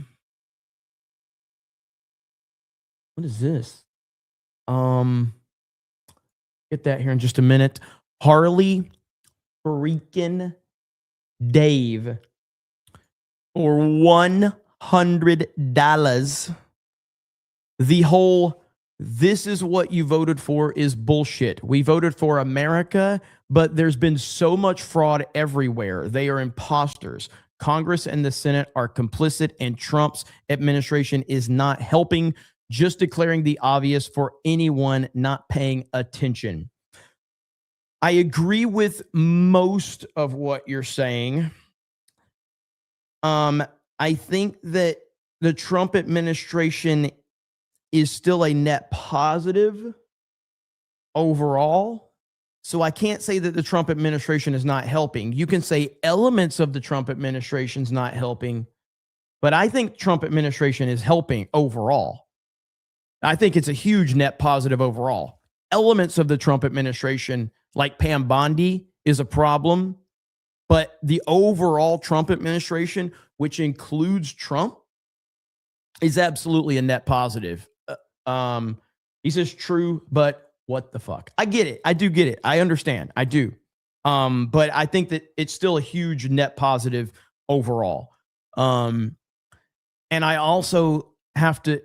is this? Get that here in just a minute. Harley freaking Dave for $100. The whole "this is what you voted for" is bullshit. We voted for America, but there's been so much fraud everywhere. They are imposters. Congress and the Senate are complicit, and Trump's administration is not helping, just declaring the obvious for anyone not paying attention. I agree with most of what you're saying. I think that the Trump administration is still a net positive overall. So I can't say that the Trump administration is not helping. You can say elements of the Trump administration is not helping, but I think Trump administration is helping overall. I think it's a huge net positive overall. Elements of the Trump administration, like Pam Bondi, is a problem, but the overall Trump administration, which includes Trump, is absolutely a net positive. He says true, but what the fuck? I get it. I do get it. I understand. I do. But I think that it's still a huge net positive overall. And I also have to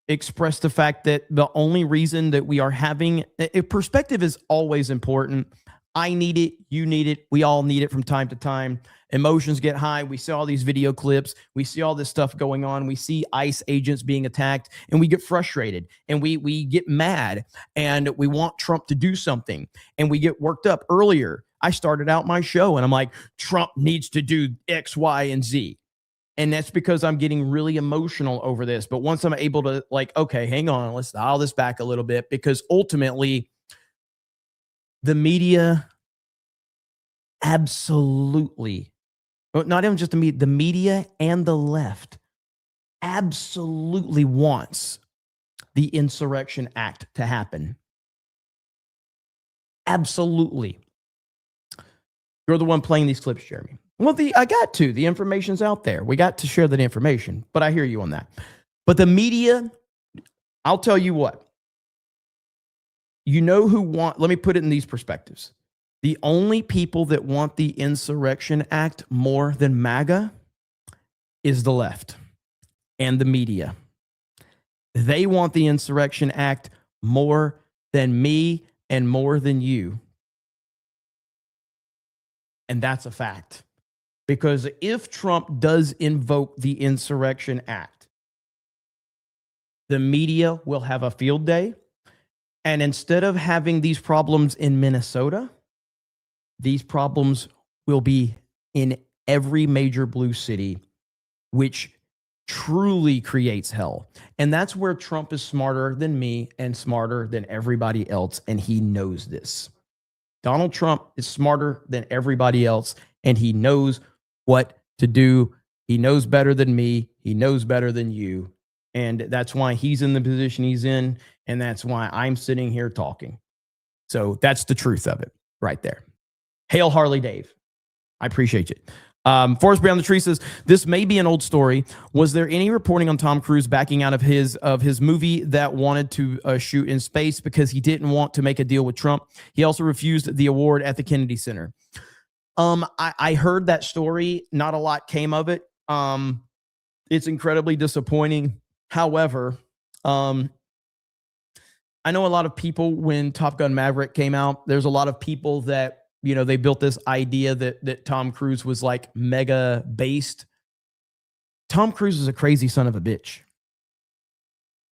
express the fact that the only reason that we are having a perspective is always important. I need it. You need it. We all need it from time to time. Emotions get high. We see all these video clips. We see all this stuff going on. We see ICE agents being attacked, and we get frustrated, and we get mad, and we want Trump to do something, and we get worked up. Earlier, I started out my show, and I'm like, Trump needs to do X, Y, and Z. And that's because I'm getting really emotional over this. But once I'm able to, like, okay, hang on, let's dial this back a little bit, because ultimately the media absolutely, not even just the media and the left absolutely wants the Insurrection Act to happen. Absolutely. You're the one playing these clips, Jeremy. Well, I got to. The information's out there. We got to share that information, but I hear you on that. But the media, I'll tell you what. You know who let me put it in these perspectives. The only people that want the Insurrection Act more than MAGA is the left and the media. They want the Insurrection Act more than me and more than you. And that's a fact. Because if Trump does invoke the Insurrection Act, the media will have a field day. And instead of having these problems in Minnesota, these problems will be in every major blue city, which truly creates hell. And that's where Trump is smarter than me and smarter than everybody else. And he knows this. Donald Trump is smarter than everybody else, and he knows what to do. He knows better than me. He knows better than you. And that's why he's in the position he's in. And that's why I'm sitting here talking. So that's the truth of it right there. Hail Harley Dave. I appreciate it. Forrest Beyond the Tree says, this may be an old story. Was there any reporting on Tom Cruise backing out of his movie that wanted to shoot in space because he didn't want to make a deal with Trump? He also refused the award at the Kennedy Center. I heard that story. Not a lot came of it. It's incredibly disappointing. However, I know a lot of people when Top Gun Maverick came out, there's a lot of people that, you know, they built this idea that Tom Cruise was like mega based. Tom Cruise is a crazy son of a bitch.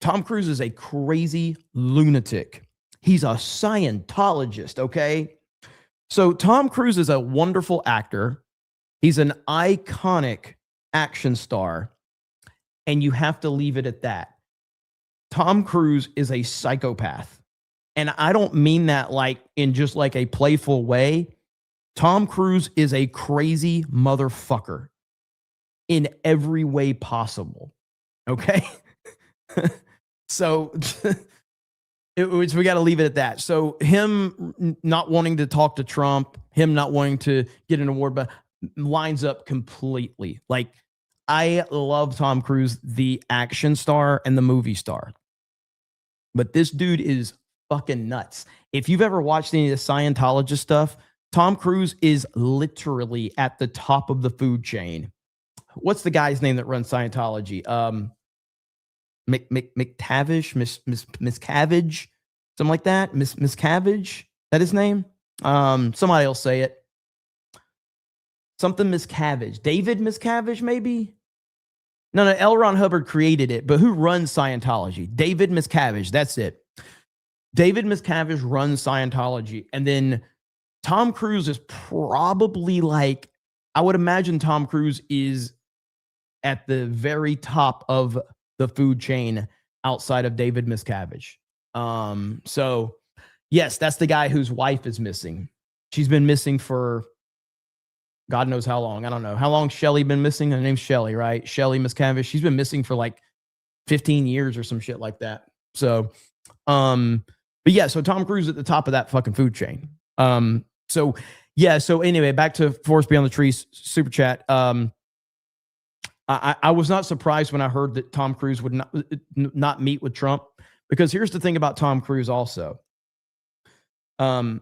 Tom Cruise is a crazy lunatic. He's a Scientologist, okay? So Tom Cruise is a wonderful actor. He's an iconic action star, and you have to leave it at that. Tom Cruise is a psychopath. And I don't mean that like in just like a playful way. Tom Cruise is a crazy motherfucker in every way possible. Okay? So we got to leave it at that. So him not wanting to talk to Trump, him not wanting to get an award, but lines up completely. Like, I love Tom Cruise, the action star and the movie star. But this dude is fucking nuts. If you've ever watched any of the Scientologist stuff, Tom Cruise is literally at the top of the food chain. What's the guy's name that runs Scientology? McTavish, Miscavige, something like that. Miscavige, that his name? Somebody else say it. Something Miscavige. David Miscavige, maybe? No, L. Ron Hubbard created it, but who runs Scientology? David Miscavige, that's it. David Miscavige runs Scientology. And then Tom Cruise is probably like, I would imagine Tom Cruise is at the very top of the food chain outside of David Miscavige. So yes, that's the guy whose wife is missing. She's been missing for God knows how long. I don't know. How long Shelly been missing? Her name's Shelly, right? Shelly Miscavige. She's been missing for like 15 years or some shit like that. So, but yeah, so Tom Cruise at the top of that fucking food chain. So anyway, back to Forest Beyond the Trees super chat. I was not surprised when I heard that Tom Cruise would not meet with Trump, because here's the thing about Tom Cruise also. Tom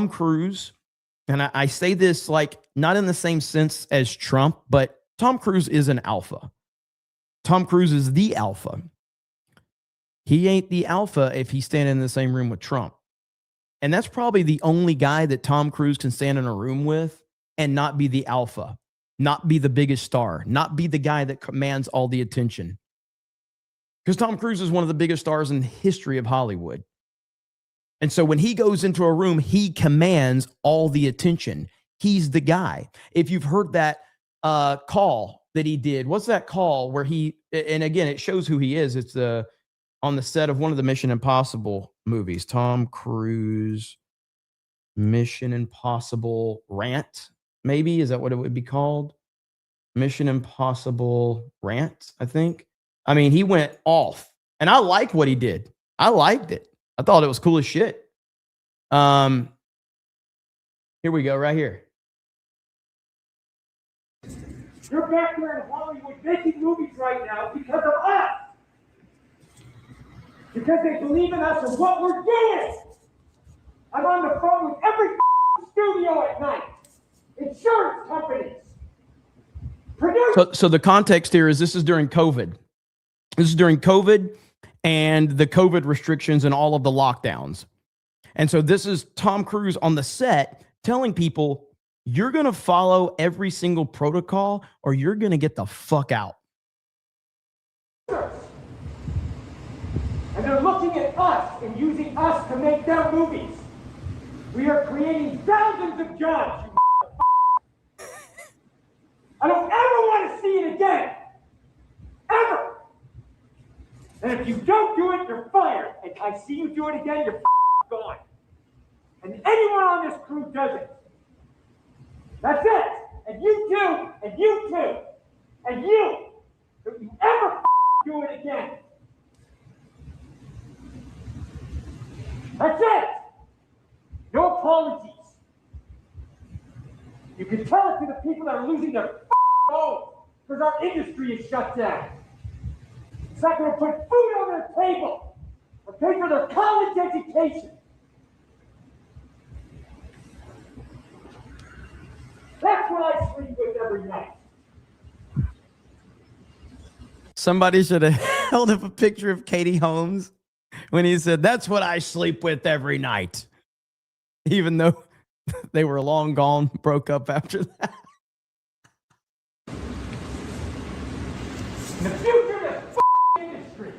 Cruise, and I say this like not in the same sense as Trump, but Tom Cruise is an alpha. Tom Cruise is the alpha. He ain't the alpha if he's standing in the same room with Trump. And that's probably the only guy that Tom Cruise can stand in a room with and not be the alpha, not be the biggest star, not be the guy that commands all the attention. Because Tom Cruise is one of the biggest stars in the history of Hollywood. And so when he goes into a room, he commands all the attention. He's the guy. If you've heard that call that he did, what's that call where he, and again, it shows who he is. It's on the set of one of the Mission Impossible movies. Tom Cruise, Mission Impossible Rant, maybe? Is that what it would be called? Mission Impossible Rant, I think. I mean, he went off. And I liked what he did. I liked it. I thought it was cool as shit. Here we go, right here. You're back there in Hollywood making movies right now because of us. Because they believe in us and what we're doing. I'm on the phone with every studio at night. Insurance companies. So the context here is this is during COVID. This is during COVID. and the COVID restrictions and all of the lockdowns. And so this is Tom Cruise on the set telling people, you're going to follow every single protocol or you're going to get the fuck out. And they're looking at us and using us to make their movies. We are creating thousands of jobs. I don't ever want to see it again. Ever. And if you don't do it, you're fired. And I see you do it again, you're gone. And anyone on this crew does it. That's it. And you too, and you too, and you. If you ever do it again. That's it. No apologies. You can tell it to the people that are losing their homes because our industry is shut down. It's not going to put food on their table or pay for their college education. That's what I sleep with every night. Somebody should have held up a picture of Katie Holmes when he said, that's what I sleep with every night. Even though they were long gone, broke up after that. The future of this industry.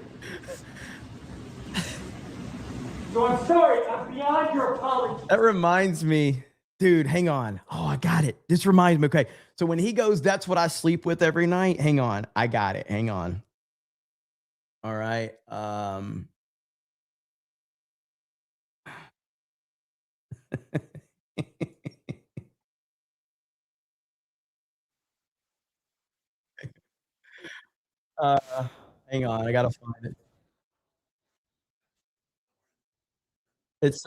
So I'm sorry, I'm beyond your apology. That reminds me, dude, hang on. Oh, I got it. This reminds me. Okay. So when he goes, that's what I sleep with every night. Hang on. I got it. Hang on. All right. Hang on. I got to find it. It's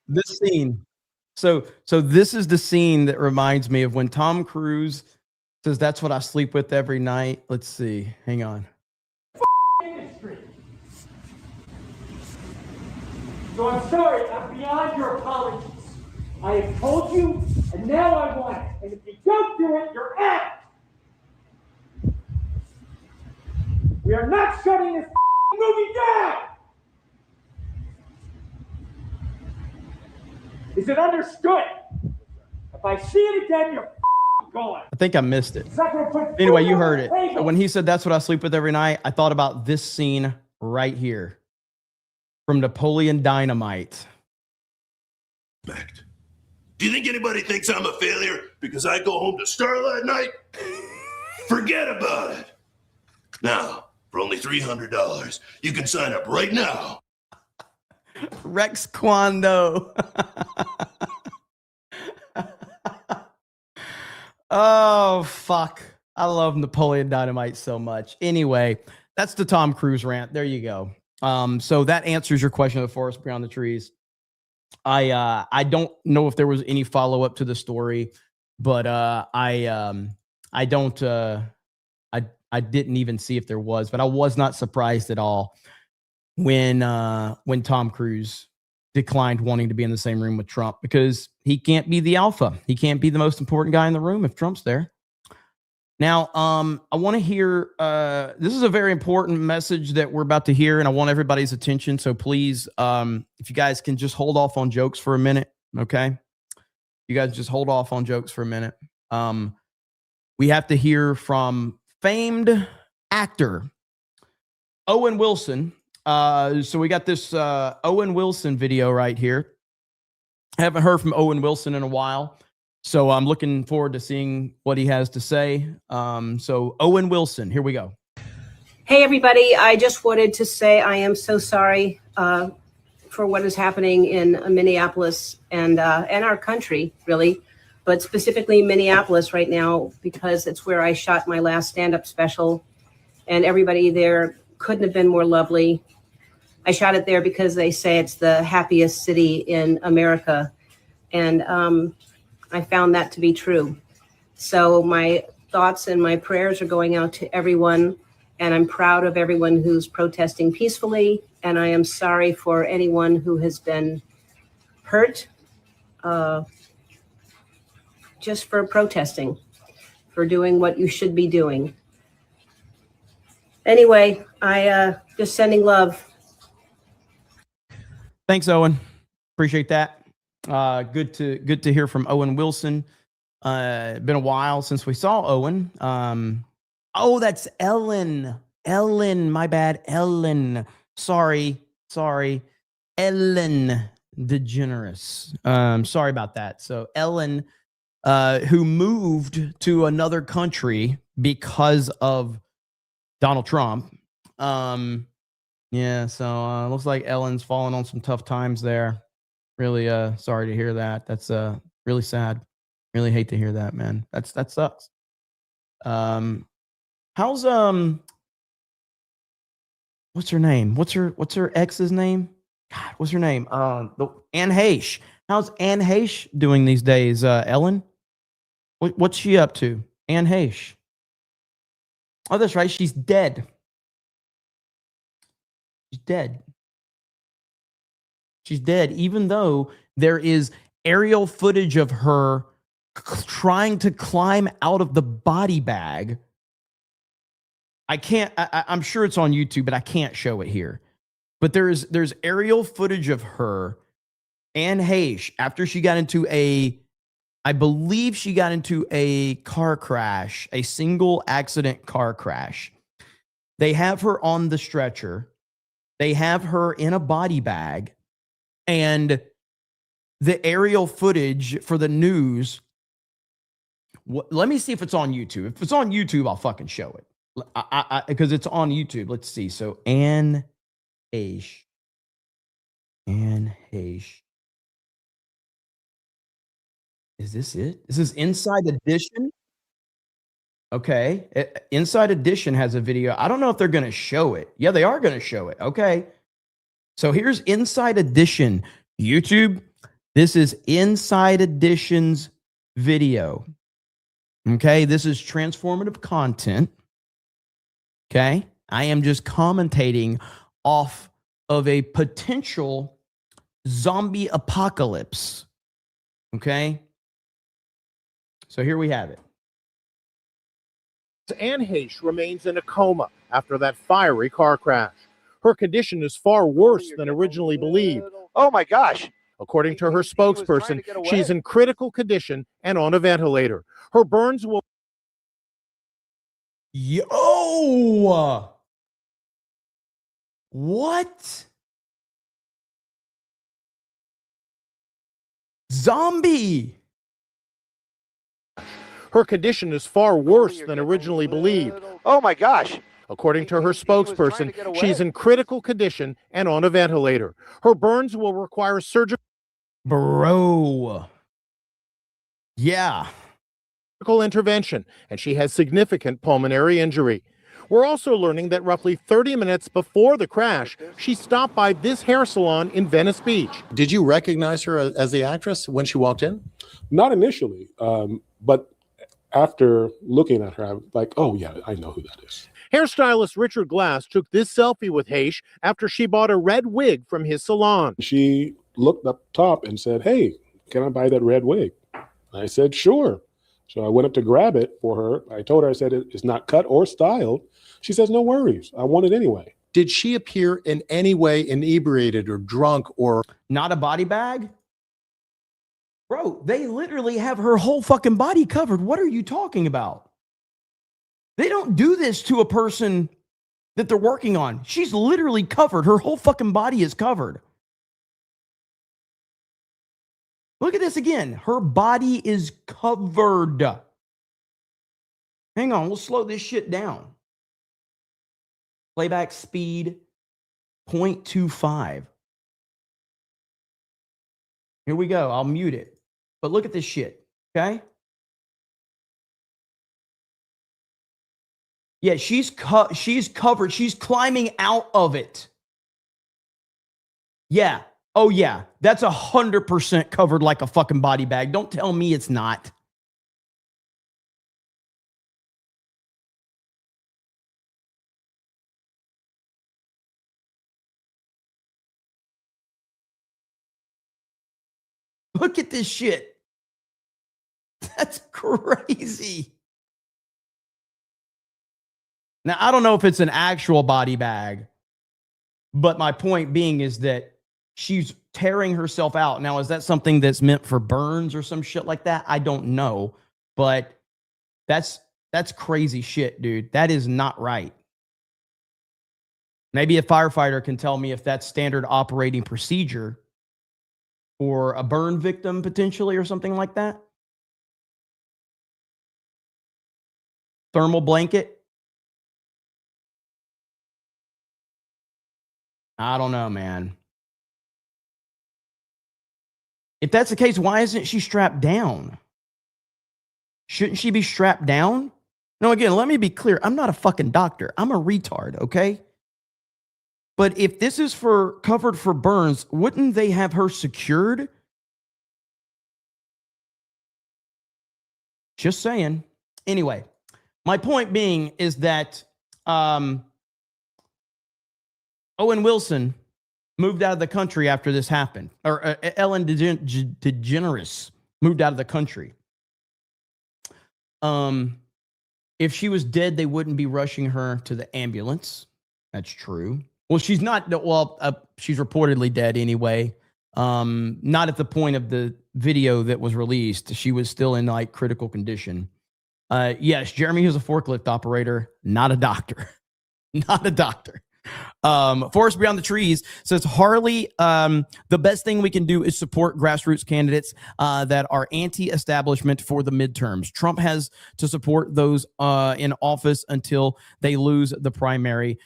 this scene. So this is the scene that reminds me of when Tom Cruise says, that's what I sleep with every night. Let's see. Hang on. Industry. So I'm sorry, I'm beyond your apologies. I have told you, and now I want it. And if you don't do it, you're out. We are not shutting this movie down. Is it understood? If I see it again, you're gone. I think I missed it. It's not gonna put Anyway, food you on heard the it. table. When he said, that's what I sleep with every night, I thought about this scene right here from Napoleon Dynamite. Do you think anybody thinks I'm a failure because I go home to Starlight Night? Forget about it. Now, for only $300, you can sign up right now. Rex Kwando. Oh, fuck. I love Napoleon Dynamite so much. Anyway, that's the Tom Cruise rant. There you go. So that answers your question of the forest beyond the trees. I don't know if there was any follow-up to the story, but I didn't even see if there was, but I was not surprised at all when Tom Cruise declined wanting to be in the same room with Trump, because he can't be the alpha. He can't be the most important guy in the room if Trump's there. Now, I want to hear, this is a very important message that we're about to hear, and I want everybody's attention. So please, if you guys can just hold off on jokes for a minute, okay? You guys just hold off on jokes for a minute. We have to hear from famed actor Owen Wilson. So we got this Owen Wilson video right here. I haven't heard from Owen Wilson in a while, so I'm looking forward to seeing what he has to say. So Owen Wilson, here we go. Hey, everybody. I just wanted to say I am so sorry for what is happening in Minneapolis and our country, really, but specifically Minneapolis right now, because it's where I shot my last stand-up special, and everybody there couldn't have been more lovely. I shot it there because they say it's the happiest city in America, and I found that to be true. So my thoughts and my prayers are going out to everyone, and I'm proud of everyone who's protesting peacefully, and I am sorry for anyone who has been hurt just for protesting, for doing what you should be doing. Anyway, I just sending love. Thanks, Owen. Appreciate that. Good to hear from Owen Wilson. Been a while since we saw Owen. Oh, that's Ellen. Ellen, my bad. Ellen. Sorry. Ellen DeGeneres. Sorry about that. So Ellen, who moved to another country because of Donald Trump. Yeah, so looks like Ellen's fallen on some tough times there. Really sorry to hear that. That's really sad. Really hate to hear that, man. That sucks. How's what's her name? What's her ex's name? God, what's her name? Anne Heche. How's Anne Heche doing these days, Ellen? What's she up to? Anne Heche. Oh, that's right. She's dead. She's dead. She's dead, even though there is aerial footage of her trying to climb out of the body bag. I can't, I'm sure it's on YouTube, but I can't show it here. But there's aerial footage of her, Anne Heche, after she got into I believe she got into a car crash, a single accident car crash. They have her on the stretcher. They have her in a body bag. And the aerial footage for the news, let me see if it's on YouTube. If it's on YouTube, I'll fucking show it. Because it's on YouTube. Let's see. So Anne Heche. Anne Heche. Is this it? This is Inside Edition. Okay. Inside Edition has a video. I don't know if they're going to show it. Yeah, they are going to show it. Okay. So here's Inside Edition. YouTube, this is Inside Edition's video. Okay. This is transformative content. Okay. I am just commentating off of a potential zombie apocalypse. Okay. So here we have it. Anne Heche remains in a coma after that fiery car crash. Her condition is far worse than originally believed. Oh my gosh. According to her spokesperson, she's in critical condition and on a ventilator. Her burns will... Yo! What? Zombie! Her condition is far worse than originally believed. Oh my gosh. According to her spokesperson, she's in critical condition and on a ventilator. Her burns will require surgical... Bro. Yeah. Intervention, and she has significant pulmonary injury. We're also learning that roughly 30 minutes before the crash, she stopped by this hair salon in Venice Beach. Did you recognize her as the actress when she walked in? Not initially, but after looking at her, I'm like, oh yeah, I know who that is. Hairstylist Richard Glass took this selfie with Heche after she bought a red wig from his salon. She looked up top and said, hey, can I buy that red wig? I said, sure. So I went up to grab it for her. I told her, I said, it's not cut or styled. She says, no worries. I want it anyway. Did she appear in any way inebriated or drunk or... Not a body bag? Bro, they literally have her whole fucking body covered. What are you talking about? They don't do this to a person that they're working on. She's literally covered. Her whole fucking body is covered. Look at this again. Her body is covered. Hang on, we'll slow this shit down. Playback speed 0.25. Here we go. I'll mute it. But look at this shit, okay? Yeah, she's covered. She's climbing out of it. Yeah. Oh, yeah. That's 100% covered like a fucking body bag. Don't tell me it's not. Look at this shit. That's crazy. Now, I don't know if it's an actual body bag, but my point being is that she's tearing herself out. Now, is that something that's meant for burns or some shit like that? I don't know, but that's crazy shit, dude. That is not right. Maybe a firefighter can tell me if that's standard operating procedure for a burn victim potentially or something like that. Thermal blanket. I don't know, man. If that's the case, why isn't she strapped down? Shouldn't she be strapped down? No, again, let me be clear. I'm not a fucking doctor. I'm a retard, okay? But if this is for covered for burns, wouldn't they have her secured? Just saying. Anyway, my point being is that Owen Wilson moved out of the country after this happened. Or Ellen DeGeneres moved out of the country. If she was dead, they wouldn't be rushing her to the ambulance. That's true. Well, she's not. Well, she's reportedly dead anyway. Not at the point of the video that was released. She was still in like critical condition. Yes, Jeremy is a forklift operator, not a doctor. Not a doctor. Forest Beyond the Trees says, Harley, the best thing we can do is support grassroots candidates that are anti-establishment for the midterms. Trump has to support those in office until they lose the primary.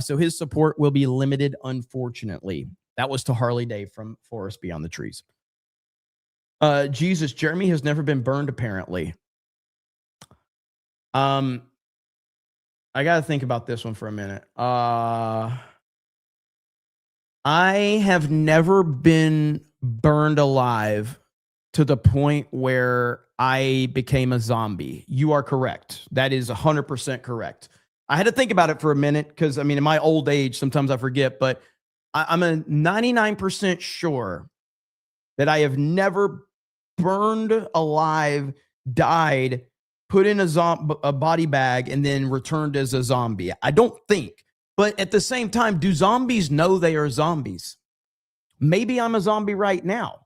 So his support will be limited, unfortunately. That was to Harley Day from Forest Beyond the Trees. Jesus, Jeremy has never been burned, apparently. I got to think about this one for a minute. I have never been burned alive to the point where I became a zombie. You are correct. That is 100% correct. I had to think about it for a minute because, I mean, in my old age, sometimes I forget, but I'm a 99% sure that I have never burned alive, died, put in a body bag, and then returned as a zombie. I don't think. But at the same time, do zombies know they are zombies? Maybe I'm a zombie right now.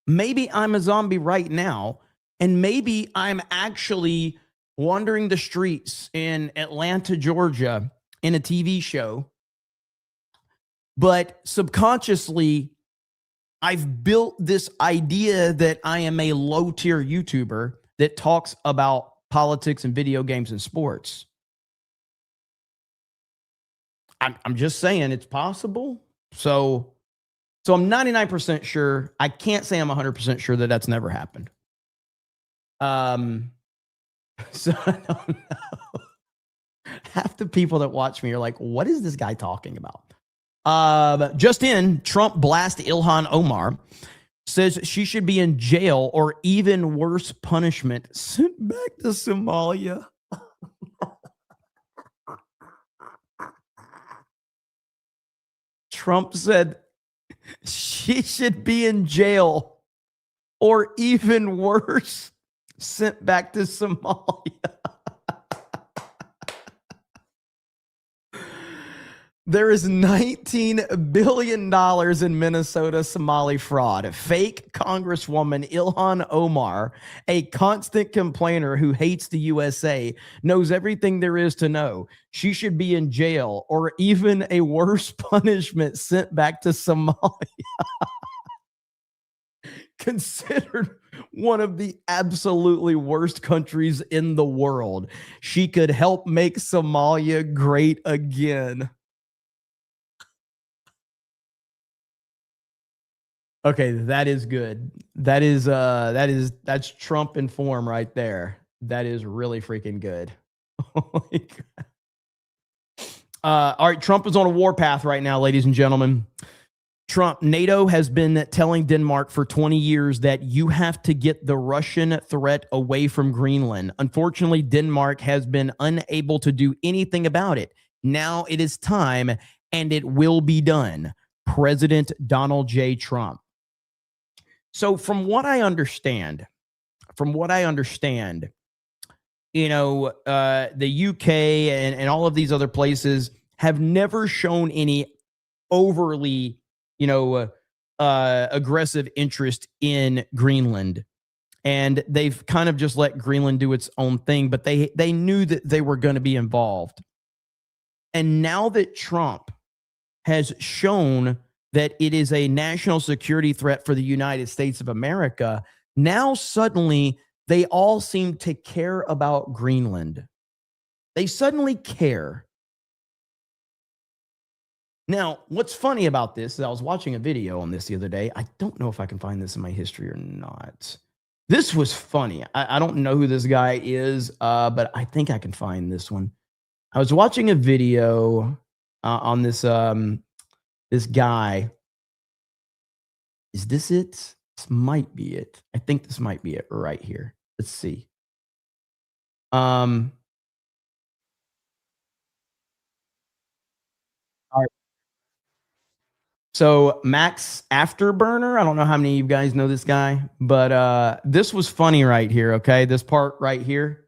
Maybe I'm a zombie right now, and maybe I'm actually wandering the streets in Atlanta, Georgia, in a TV show. But subconsciously, I've built this idea that I am a low-tier YouTuber that talks about politics and video games and sports. I'm just saying it's possible. So I'm 99% sure. I can't say I'm 100% sure that that's never happened. So I don't know. Half the people that watch me are like, what is this guy talking about? Just in, Trump blast Ilhan Omar, says she should be in jail or even worse punishment, sent back to Somalia. Trump said she should be in jail or even worse, sent back to Somalia. There is $19 billion in Minnesota Somali fraud. Fake Congresswoman Ilhan Omar, a constant complainer who hates the USA, knows everything there is to know. She should be in jail or even a worse punishment, sent back to Somalia. Considered one of the absolutely worst countries in the world. She could help make Somalia great again. Okay, that is good. That's Trump in form right there. That is really freaking good. Oh my God. All right, Trump is on a warpath right now, ladies and gentlemen. NATO has been telling Denmark for 20 years that you have to get the Russian threat away from Greenland. Unfortunately, Denmark has been unable to do anything about it. Now it is time, and it will be done. President Donald J. Trump. So from what I understand, the UK and all of these other places have never shown any overly, aggressive interest in Greenland. And they've kind of just let Greenland do its own thing, but they knew that they were going to be involved. And now that Trump has shown that it is a national security threat for the United States of America, now suddenly they all seem to care about Greenland. They suddenly care. Now, what's funny about this is I was watching a video on this the other day. I don't know if I can find this in my history or not. This was funny. I don't know who this guy is, but I think I can find this one. I was watching a video on this this guy. Is this it? This might be it. I think this might be it right here. Let's see. All right. So Max Afterburner, I don't know how many of you guys know this guy, but this was funny right here, okay? This part right here.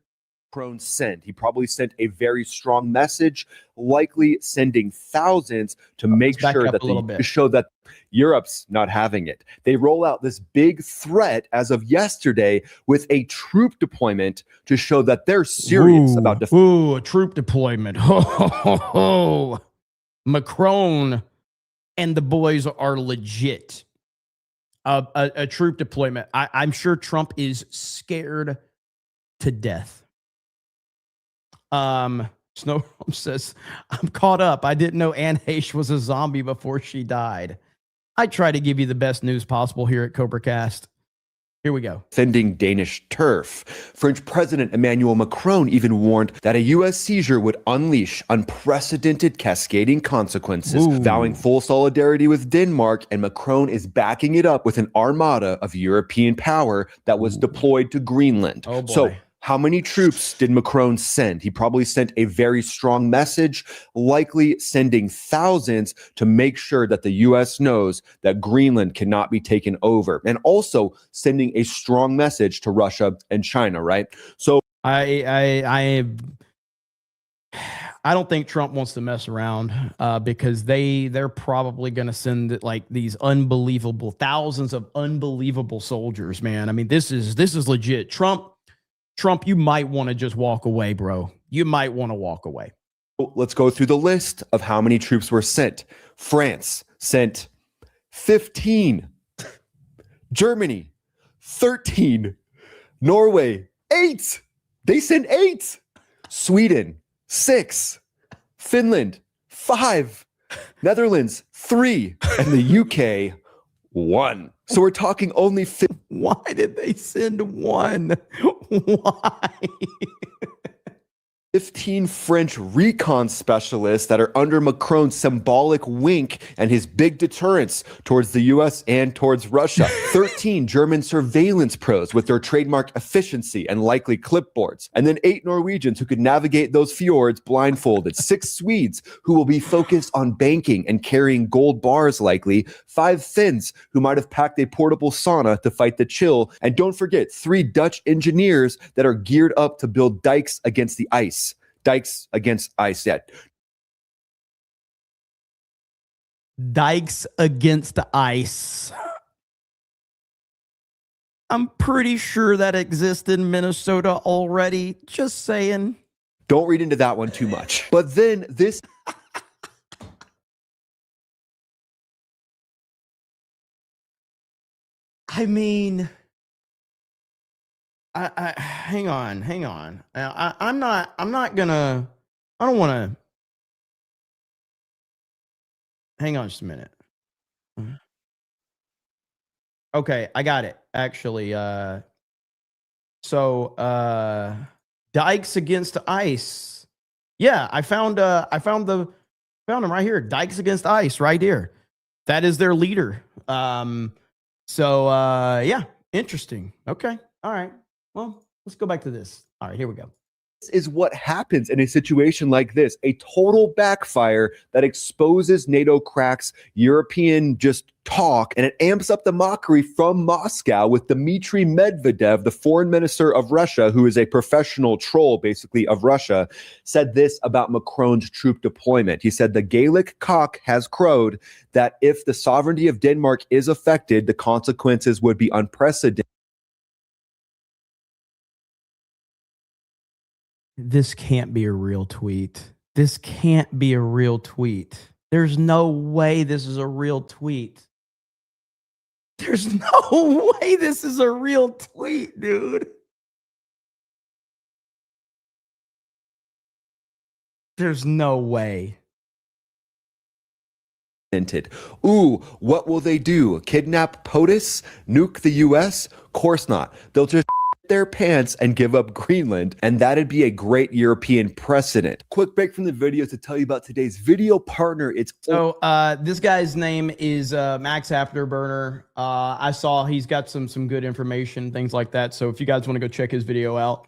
Macron sent. He probably sent a very strong message, likely sending thousands to make sure that to show that Europe's not having it. They roll out this big threat as of yesterday with a troop deployment to show that they're serious about defense. Ooh, a troop deployment. Ho, ho, ho, ho. Macron and the boys are legit. A troop deployment. I'm sure Trump is scared to death. Snow says, I'm caught up. I didn't know Anne Heche was a zombie before she died. I try to give you the best news possible here at CobraCast. Here we go. Defending Danish turf. French President Emmanuel Macron even warned that a U.S. seizure would unleash unprecedented cascading consequences, vowing full solidarity with Denmark, and Macron is backing it up with an armada of European power that was deployed to Greenland. Oh boy. So how many troops did Macron send? He probably sent a very strong message, likely sending thousands to make sure that the U.S. knows that Greenland cannot be taken over, and also sending a strong message to Russia and China, right? So I don't think Trump wants to mess around because they're probably going to send like these unbelievable thousands of unbelievable soldiers, man. I mean, this is legit. Trump, you might want to just walk away, bro. You might want to walk away. Let's go through the list of how many troops were sent. France sent 15. Germany, 13. Norway, 8. They sent 8. Sweden, 6. Finland, 5. Netherlands, 3. And the UK, 1. So we're talking only. Why did they send 1? Why? 15 French recon specialists that are under Macron's symbolic wink and his big deterrence towards the U.S. and towards Russia. 13 German surveillance pros with their trademark efficiency and likely clipboards. And then 8 Norwegians who could navigate those fjords blindfolded. 6 Swedes who will be focused on banking and carrying gold bars likely. 5 Finns who might have packed a portable sauna to fight the chill. And don't forget 3 Dutch engineers that are geared up to build dikes against the ice. Dikes against ice. Dikes against the ice. I'm pretty sure that exists in Minnesota already. Just saying. Don't read into that one too much. But then this. I mean, I hang on. I'm not gonna. I don't want to. Hang on just a minute. Okay, I got it. Actually, dikes against ice. Yeah, I found them right here. Dikes against ice, right here. That is their leader. Yeah, interesting. Okay, all right. Well, let's go back to this. All right, here we go. This is what happens in a situation like this, a total backfire that exposes NATO cracks European just talk, and it amps up the mockery from Moscow with Dmitry Medvedev, the foreign minister of Russia, who is a professional troll, basically, of Russia, said this about Macron's troop deployment. He said the Gaelic cock has crowed that if the sovereignty of Denmark is affected, the consequences would be unprecedented. This can't be a real tweet. This can't be a real tweet. There's no way this is a real tweet. There's no way this is a real tweet, dude. There's no way. Ooh, what will they do? Kidnap POTUS? Nuke the US? Course not. They'll just their pants and give up Greenland, and that'd be a great European precedent. Quick break from the video to tell you about today's video partner. It's so this guy's name is Max Afterburner. I saw he's got some good information, things like that. So if you guys want to go check his video out,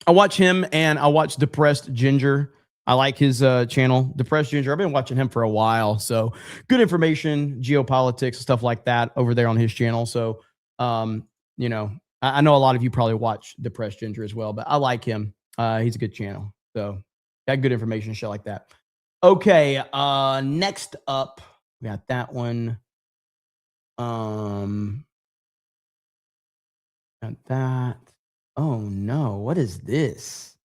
I watch him and I watch Depressed Ginger. I like his channel, Depressed Ginger. I've been watching him for a while. So good information, geopolitics, stuff like that over there on his channel. So, you know, I know a lot of you probably watch Depressed Ginger as well, but I like him. He's a good channel. So got good information, shit like that. Okay. Next up, we got that one. Got that. Oh no. What is this?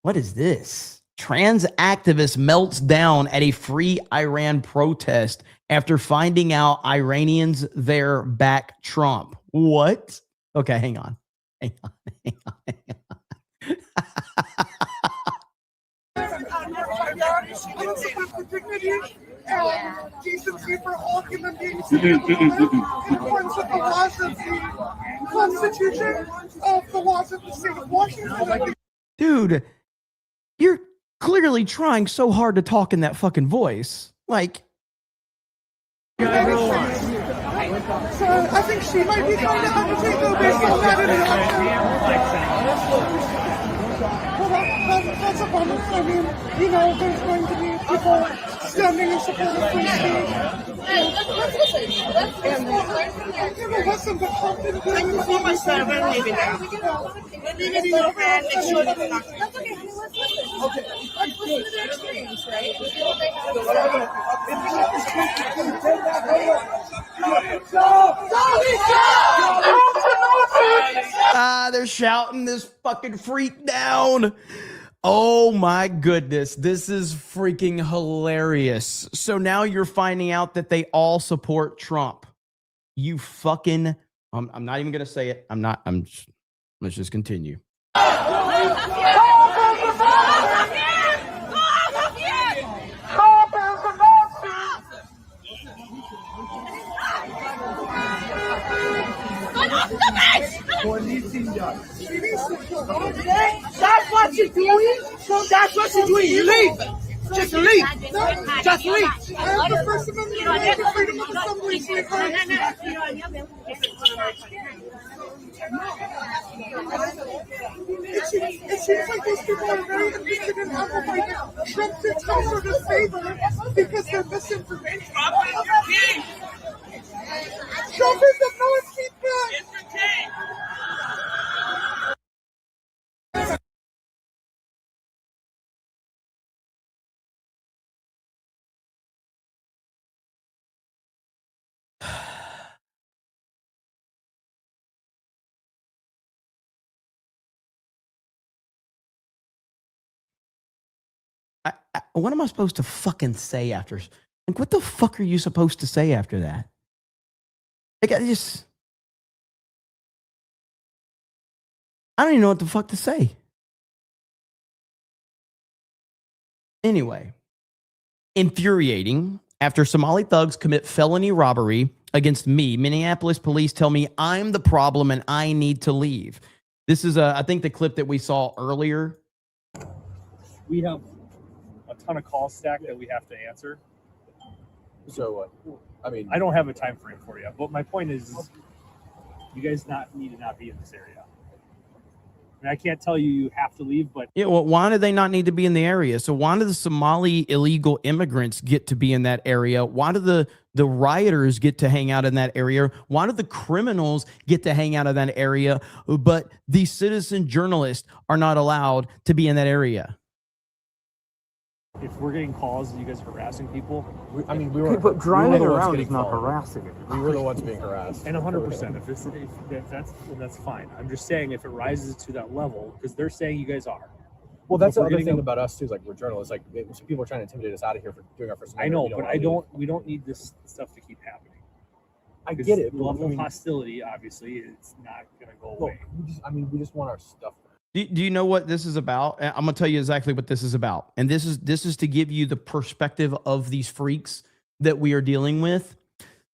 What is this? Trans activist melts down at a free Iran protest after finding out Iranians there back Trump. What? Okay, hang on. Hang on. Decency for all human beings in accordance with the laws of the Constitution of the laws of the state of Washington. Dude, you're clearly trying so hard to talk in that fucking voice. Like, So I think she might be trying to advocate though based on that interaction. Well, that's a bummer. I mean, you know, there's going to be people standing in support of free speech. Listen, but Trump didn't do anything. They're shouting this fucking freak down. Oh my goodness, this is freaking hilarious. So now you're finding out that they all support Trump. You fucking, I'm not even gonna say it. Let's just continue. That's what you're doing. That's what you're doing. You leave. Just leave. Just leave. I have the First Amendment right to freedom of assembly. It seems like those people are very interested in amplifying Trump's entire disfavor because they're misinformation. Trump is the most keep What am I supposed to fucking say after? Like, what the fuck are you supposed to say after that? Like, I don't even know what the fuck to say. Anyway, infuriating. After Somali thugs commit felony robbery against me, Minneapolis police tell me I'm the problem and I need to leave. This is, I think, the clip that we saw earlier. We have a ton of calls stacked that we have to answer. So, I mean, I don't have a time frame for you, but my point is, you guys need to not be in this area. I can't tell you you have to leave, but Yeah, well, why do they not need to be in the area? So why do the Somali illegal immigrants get to be in that area? Why do the rioters get to hang out in that area? Why do the criminals get to hang out in that area, but the citizen journalists are not allowed to be in that area? if we're getting calls and you guys are harassing people, we were. But driving we were around is not harassing it. We were the ones being harassed. And 100%. That's fine. I'm just saying if it rises to that level, because they're saying you guys are. Well, that's the other thing about us too. Is like we're journalists. Like people are trying to intimidate us out of here for doing our first amendment. I know, but we don't need this stuff to keep happening. I get it. The level of hostility, obviously, it's not going to go away. We just want our stuff. Do you know what this is about? I'm gonna tell you exactly what this is about, and this is to give you the perspective of these freaks that we are dealing with.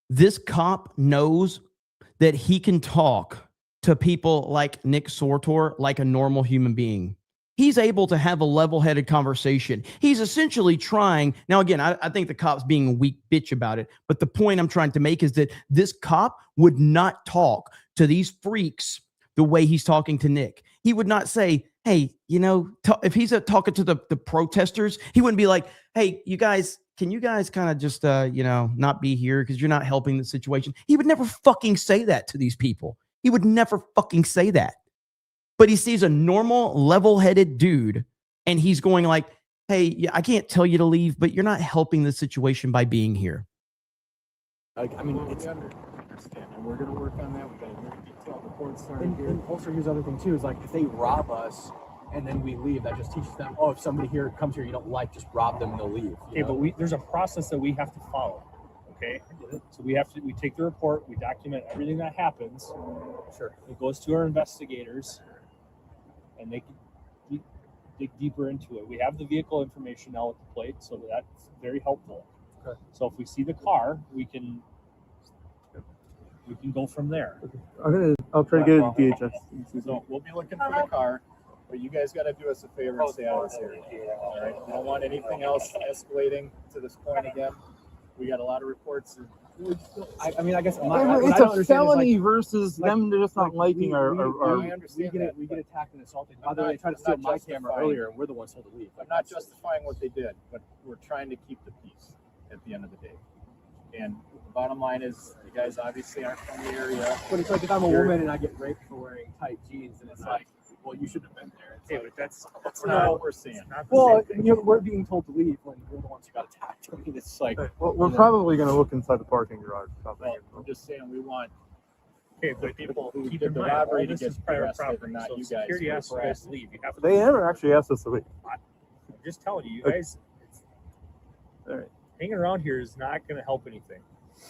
This cop knows that he can talk to people like Nick Sortor like a normal human being. He's able to have a level-headed conversation. He's essentially trying. Now, again, I think the cop's being a weak bitch about it, but the point I'm trying to make is that this cop would not talk to these freaks the way he's talking to Nick. He would not say, hey, if he's talking to the protesters, he wouldn't be like, hey, you guys, can you guys kind of just, not be here because you're not helping the situation? He would never fucking say that to these people. He would never fucking say that. But he sees a normal, level-headed dude, and he's going like, hey, yeah, I can't tell you to leave, but you're not helping the situation by being here. It's understand, and we're going to work on that. We've got a very detailed report started here. And also, here's the other thing too: is like if they rob us and then we leave, that just teaches them, if somebody here comes here you don't like, just rob them and they'll leave. Okay, but there's a process that we have to follow. Okay, so we take the report, we document everything that happens. Sure. It goes to our investigators, and they can dig deeper into it. We have the vehicle information now with the plate, so that's very helpful. Okay. So if we see the car, we can go from there. I'll try to get it to DHS. So we'll be looking for the car, but you guys got to do us a favor and stay out of this area. All right. We don't want anything else escalating to this point again. We got a lot of reports. I guess It's a felony versus them just not liking our. I understand we get attacked and assaulted. By the way, they tried to steal my camera earlier, and we're the ones told to leave. I'm not justifying what they did, but we're trying to keep the peace at the end of the day. And the bottom line is, you guys obviously aren't from the area. But it's like if I'm a woman and I get raped for wearing tight jeans, and it's like, well, you shouldn't have been there. It's but that's not what we're saying. Well, we're being told to leave when we're the ones who got attacked. I mean, it's like. Well, we're probably going to look inside the parking garage. Well, I'm just saying we want. Okay, but people who keep did in the mind, robbery all to this get is private arrested, property, not so you guys. security asks you guys to leave. You have to They never actually asked us to leave. I'm just telling you, guys, All right. hanging around here is not going to help anything.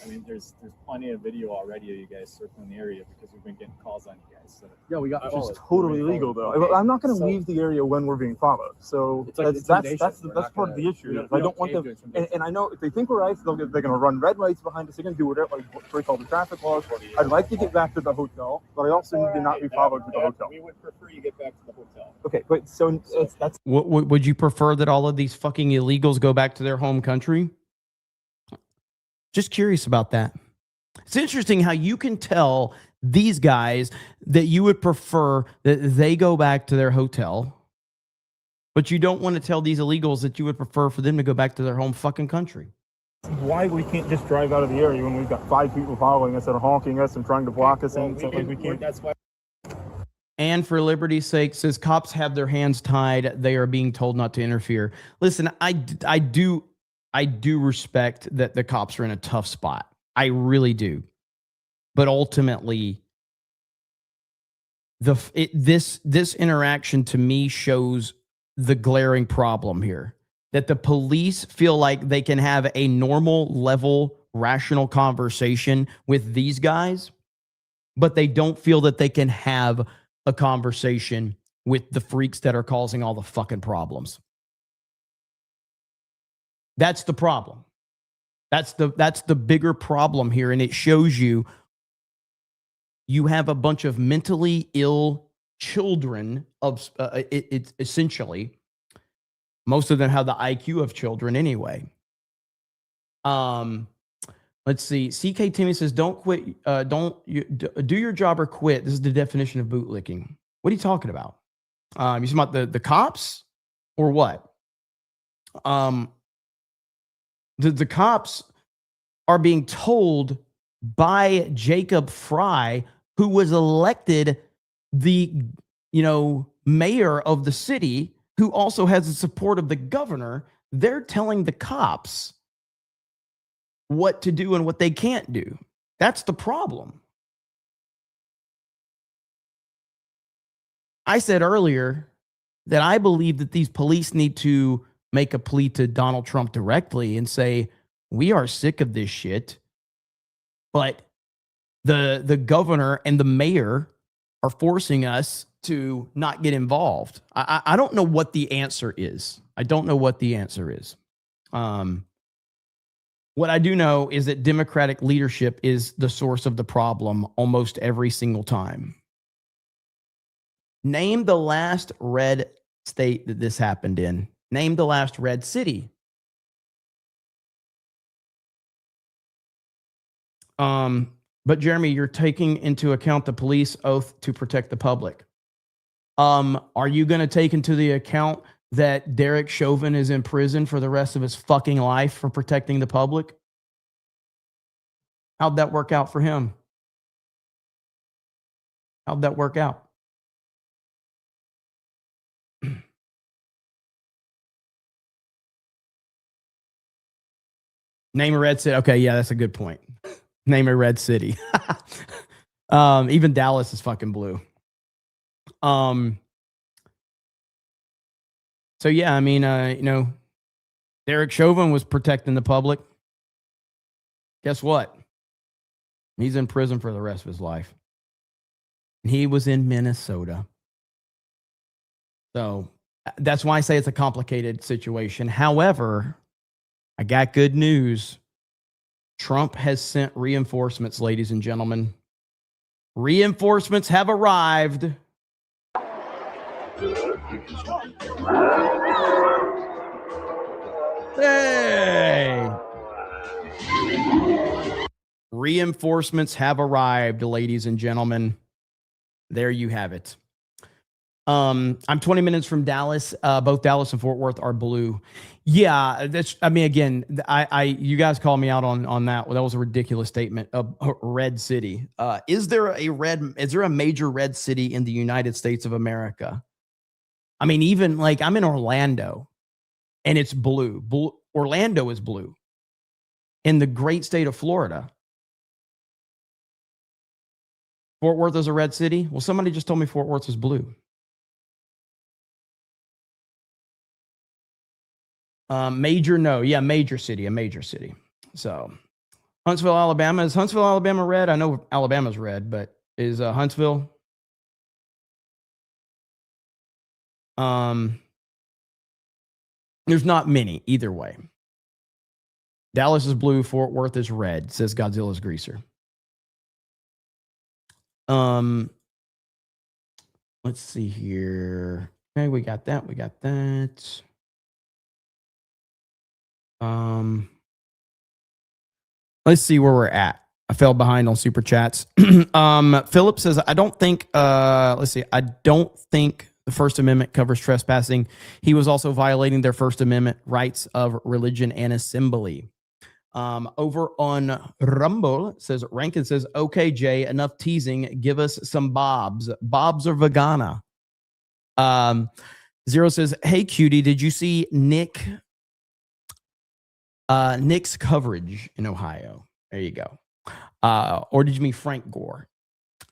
I mean, there's plenty of video already of you guys circling the area because we've been getting calls on you guys. So yeah, we got. Which is totally legal, though. I'm not going to leave the area when we're being followed. So like that's part of the issue. I don't want them, and I know if they think we're ICE, they're going to run red lights behind us. They're going to do whatever, like break all the traffic laws. I'd like to get back to the hotel, but I also need to not be followed to the hotel. We would prefer you get back to the hotel. Okay, but so that's. Would you prefer that all of these fucking illegals go back to their home country? Just curious about that. It's interesting how you can tell these guys that you would prefer that they go back to their hotel, but you don't want to tell these illegals that you would prefer for them to go back to their home fucking country. Why we can't just drive out of the area when we've got 5 people following us that are honking us and trying to block us in? We can't. That's why. And for liberty's sake, says cops have their hands tied. They are being told not to interfere. Listen, I do respect that the cops are in a tough spot. I really do. But ultimately, this interaction to me shows the glaring problem here. That the police feel like they can have a normal level, rational conversation with these guys, but they don't feel that they can have a conversation with the freaks that are causing all the fucking problems. That's the problem. That's the bigger problem here, and it shows you have a bunch of mentally ill children of it's essentially. Most of them have the IQ of children anyway. Let's see. CK Timmy says, "Don't quit. Do your job or quit." This is the definition of bootlicking. What are you talking about? You talking about the cops or what? The cops are being told by Jacob Fry, who was elected the mayor of the city, who also has the support of the governor. They're telling the cops what to do and what they can't do. That's the problem. I said earlier that I believe that these police need to make a plea to Donald Trump directly and say, we are sick of this shit, but the governor and the mayor are forcing us to not get involved. I don't know what the answer is. I don't know what the answer is. What I do know is that Democratic leadership is the source of the problem almost every single time. Name the last red state that this happened in. Name the last red city. But Jeremy, you're taking into account the police oath to protect the public. Are you going to take into the account that Derek Chauvin is in prison for the rest of his fucking life for protecting the public? How'd that work out for him? How'd that work out? Name a red city. Okay, yeah, that's a good point. Name a red city. Even Dallas is fucking blue. So yeah, I mean, Derek Chauvin was protecting the public. Guess what? He's in prison for the rest of his life. He was in Minnesota. So that's why I say it's a complicated situation. However, I got good news. Trump has sent reinforcements, ladies and gentlemen. Reinforcements have arrived. Hey! Reinforcements have arrived, ladies and gentlemen. There you have it. I'm 20 minutes from Dallas. Both Dallas and Fort Worth are blue. Yeah, again, you guys called me out on that. Well, that was a ridiculous statement. A red city. Is there a major red city in the United States of America? I mean, even like I'm in Orlando and it's blue. Orlando is blue in the great state of Florida. Fort Worth is a red city. Well, somebody just told me Fort Worth is blue. Major, no. Yeah, major city, a major city. So Huntsville, Alabama. Is Huntsville, Alabama red? I know Alabama's red, but is Huntsville? There's not many either way. Dallas is blue, Fort Worth is red, says Godzilla's Greaser. Let's see here. Okay, we got that. Let's see where we're at. I fell behind on super chats. Philip says, I don't think the First Amendment covers trespassing. He was also violating their First Amendment rights of religion and assembly. Over on Rumble, Rankin says, okay, Jay, enough teasing. Give us some bobs. Bobs are vegana. Zero says, hey, cutie, did you see Nick's coverage in Ohio? There you go. Or did you mean Frank Gore?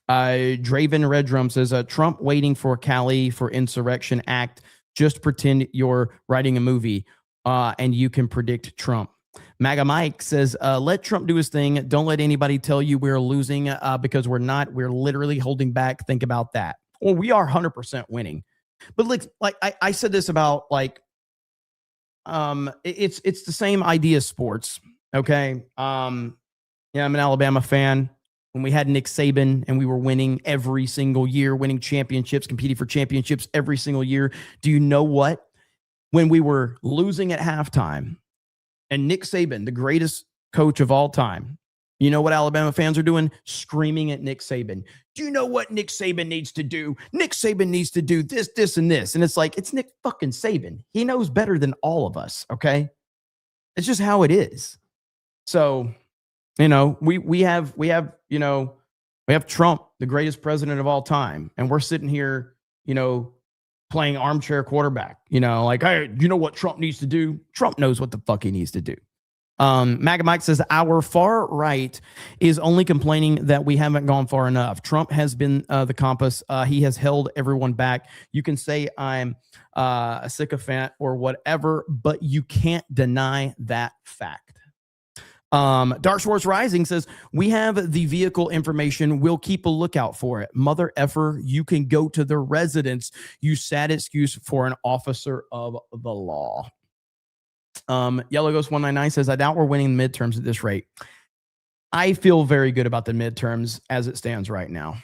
Draven Red Drum says, Trump waiting for Cali for Insurrection Act. Just pretend you're writing a movie and you can predict Trump. MAGA Mike says, let Trump do his thing. Don't let anybody tell you we're losing because we're not. We're literally holding back. Think about that. Well, we are 100% winning. But like I said this about it's the same idea as sports. Okay. I'm an Alabama fan. When we had Nick Saban and we were winning every single year, winning championships, competing for championships every single year. Do you know what? When we were losing at halftime and Nick Saban, the greatest coach of all time, You know what Alabama fans are doing? Screaming at Nick Saban. Do you know what Nick Saban needs to do? Nick Saban needs to do this, this, and this. And it's like, it's Nick fucking Saban. He knows better than all of us, okay? It's just how it is. So, you know, we have Trump, the greatest president of all time, and we're sitting here, you know, playing armchair quarterback, you know, like, hey, you know what Trump needs to do? Trump knows what the fuck he needs to do. MAGA Mike says, our far right is only complaining that we haven't gone far enough. Trump has been the compass. He has held everyone back. You can say I'm a sycophant or whatever, but you can't deny that fact. Dark Schwartz Rising says, we have the vehicle information. We'll keep a lookout for it. Mother effer, you can go to the residence. You sad excuse for an officer of the law. Yellow Ghost 199 says, I doubt we're winning the midterms at this rate. I feel very good about the midterms as it stands right now.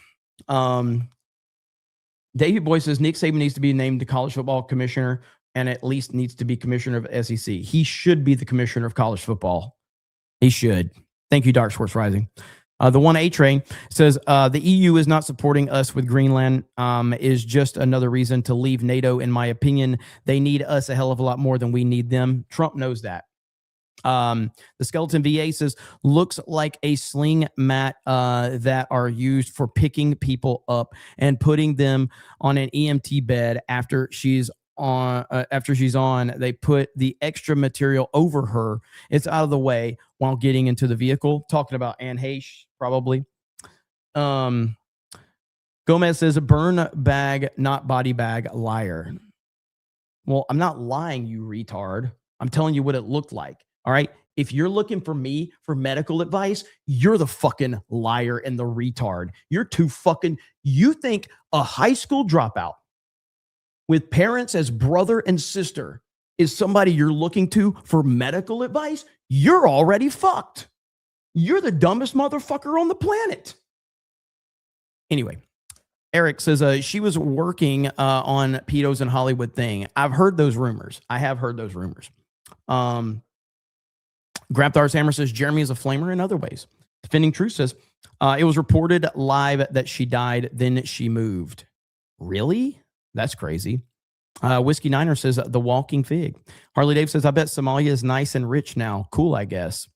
David Boy says, Nick Saban needs to be named the college football commissioner and at least needs to be commissioner of SEC. He should be the commissioner of college football. He should. Thank you, Dark Schwartz Rising. The 1A train says, the EU is not supporting us with Greenland is just another reason to leave NATO, in my opinion. They need us a hell of a lot more than we need them. Trump knows that. The Skeleton VA says, looks like a sling mat that are used for picking people up and putting them on an EMT bed after she's on. They put the extra material over her. It's out of the way while getting into the vehicle. Talking about Anne Heche, probably. Gomez says, burn bag, not body bag, liar. Well, I'm not lying, you retard. I'm telling you what it looked like. All right. If you're looking for me for medical advice, you're the fucking liar and the retard. You're too fucking, you think a high school dropout with parents as brother and sister is somebody you're looking to for medical advice? You're already fucked. You're the dumbest motherfucker on the planet. Anyway, Eric says she was working on pedos in Hollywood thing. I've heard those rumors. I have heard those rumors. Graptar's Hammer says Jeremy is a flamer in other ways. Defending Truth says it was reported live that she died, then she moved. Really? That's crazy. Whiskey Niner says the walking fig. Harley Dave says, I bet Somalia is nice and rich now. Cool, I guess.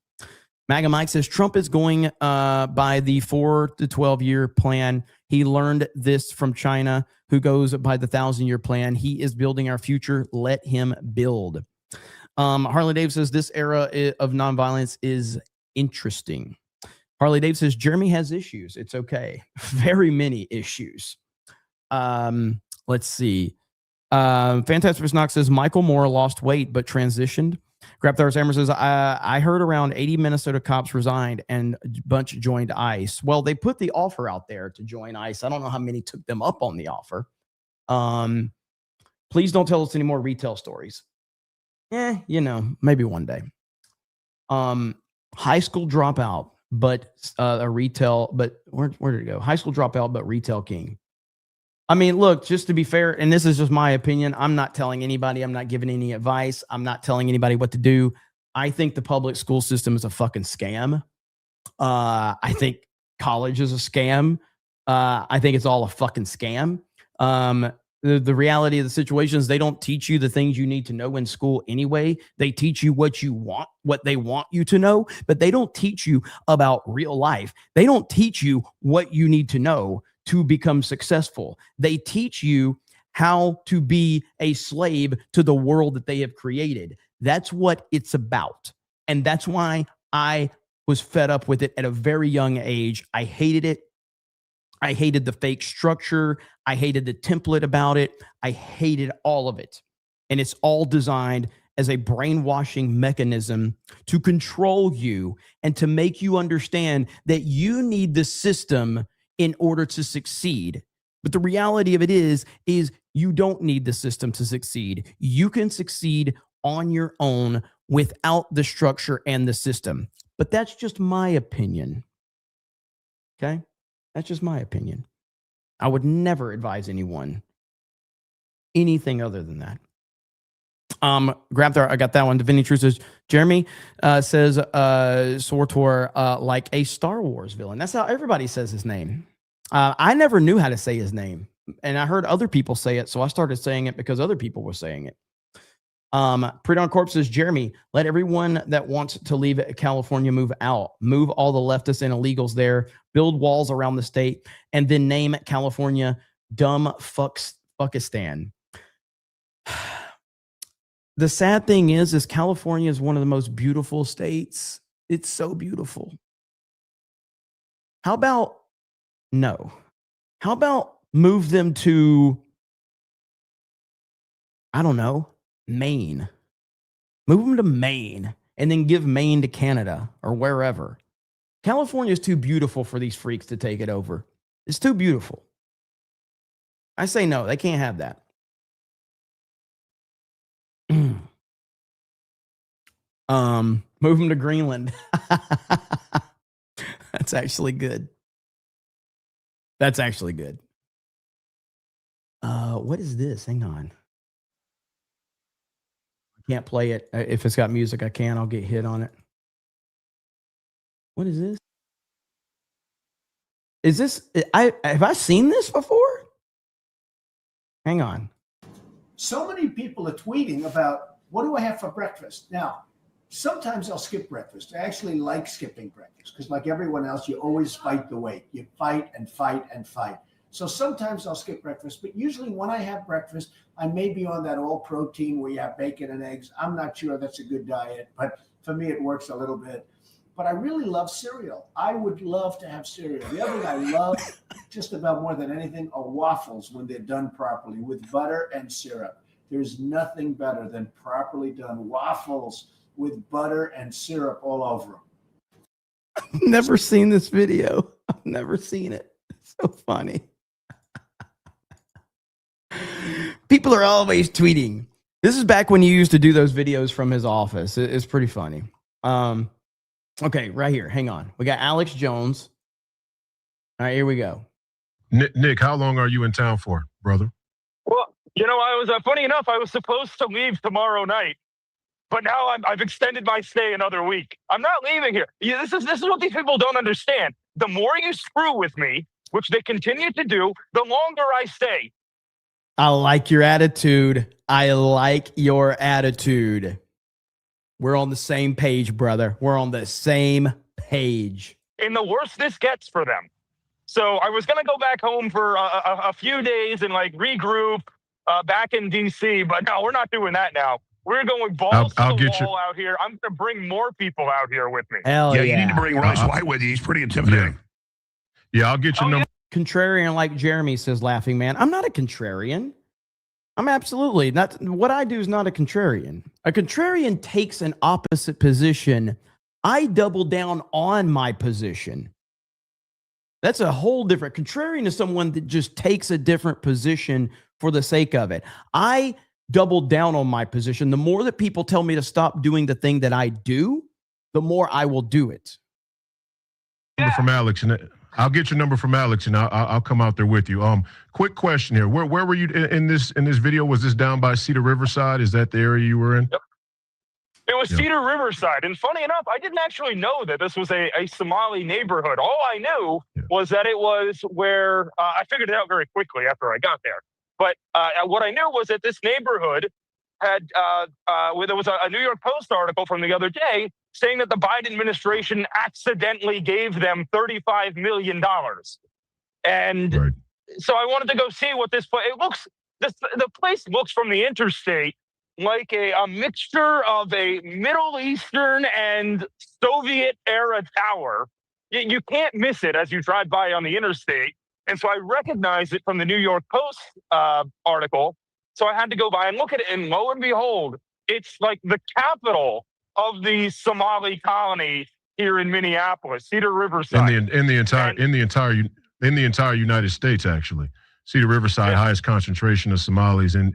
MAGA Mike says Trump is going by the 4 to 12 year plan. He learned this from China, who goes by the 1,000-year plan. He is building our future. Let him build. Harley Dave says this era of nonviolence is interesting. Harley Dave says Jeremy has issues. It's okay. Very many issues. Let's see. Fantastic Snock says Michael Moore lost weight but transitioned. Grapthars Hammer says I heard around 80 Minnesota cops resigned and a bunch joined ICE. Well, they put the offer out there to join ICE. I don't know how many took them up on the offer. Please don't tell us any more retail stories. You know, maybe one day. High school dropout, but a retail, but where did it go? High school dropout, but retail king. I mean, look, just to be fair, and this is just my opinion. I'm not telling anybody. I'm not giving any advice. I'm not telling anybody what to do. I think the public school system is a fucking scam. I think college is a scam. I think it's all a fucking scam. The reality of the situation is they don't teach you the things you need to know in school anyway. They teach you what you want, what they want you to know, but they don't teach you about real life. They don't teach you what you need to know to become successful. They teach you how to be a slave to the world that they have created. That's what it's about. And that's why I was fed up with it at a very young age. I hated it. I hated the fake structure. I hated the template about it. I hated all of it. And it's all designed as a brainwashing mechanism to control you and to make you understand that you need the system in order to succeed. But the reality of it is you don't need the system to succeed. You can succeed on your own without the structure and the system. But that's just my opinion. Okay? That's just my opinion. I would never advise anyone anything other than that. Grab there. I got that one. Divinity True says, Jeremy says Sortor like a Star Wars villain. That's how everybody says his name. I never knew how to say his name, and I heard other people say it, so I started saying it because other people were saying it. Pre-Dawn Corp says, Jeremy, let everyone that wants to leave California move out. Move all the leftists and illegals there. Build walls around the state, and then name California dumb fuckistan. The sad thing is California is one of the most beautiful states. It's so beautiful. How about no? How about move them to, I don't know, Maine? Move them to Maine and then give Maine to Canada or wherever. California is too beautiful for these freaks to take it over. It's too beautiful. I say no, they can't have that. Move them to Greenland. That's actually good. That's actually good. What is this? Hang on. I can't play it. If it's got music, I can. I'll get hit on it. What is this? Is this? Have I seen this before? Hang on. So many people are tweeting about what do I have for breakfast? Now, sometimes I'll skip breakfast. I actually like skipping breakfast because, like everyone else, you always fight the weight. You fight and fight and fight. So sometimes I'll skip breakfast, but usually when I have breakfast, I may be on that all protein where you have bacon and eggs. I'm not sure that's a good diet, but for me, it works a little bit. But I really love cereal. I would love to have cereal. The other thing I love just about more than anything are waffles when they're done properly with butter and syrup. There's nothing better than properly done waffles with butter and syrup all over them. Never seen this video. I've never seen it. It's so funny. People are always tweeting. This is back when you used to do those videos from his office. It's pretty funny. Okay, right here. Hang on. We got Alex Jones. All right, here we go. Nick, how long are you in town for, brother? Well, I was funny enough. I was supposed to leave tomorrow night, but now I've extended my stay another week. I'm not leaving here. This is what these people don't understand. The more you screw with me, which they continue to do, the longer I stay. I like your attitude. I like your attitude. We're on the same page, brother. We're on the same page. And the worse this gets for them. So I was going to go back home for a few days and regroup back in D.C., but no, we're not doing that now. We're going balls to the wall out here. I'm going to bring more people out here with me. Hell yeah. You need to bring Royce White with you. He's pretty intimidating. Yeah, I'll get your number. Contrarian like Jeremy, says Laughing Man. I'm not a contrarian. I'm absolutely not. What I do is not a contrarian. A contrarian takes an opposite position. I double down on my position. That's a whole different. Contrarian is someone that just takes a different position for the sake of it. I double down on my position. The more that people tell me to stop doing the thing that I do, the more I will do it. From Alex, and I'll get your number from Alex, and I'll come out there with you. Quick question here: where were you in this video? Was this down by Cedar Riverside? Is that the area you were in? Yep. It was Cedar Riverside, and funny enough, I didn't actually know that this was a Somali neighborhood. All I knew was that it was where I figured it out very quickly after I got there. But what I knew was that this neighborhood had there was a New York Post article from the other day saying that the Biden administration accidentally gave them $35 million. And so I wanted to go see what this place, the place looks from the interstate like a mixture of a Middle Eastern and Soviet era tower. You can't miss it as you drive by on the interstate. And so I recognized it from the New York Post article. So I had to go by and look at it, and lo and behold, it's like the capital of the Somali colony here in Minneapolis, Cedar Riverside. In the entire United States, actually, Cedar Riverside, highest concentration of Somalis in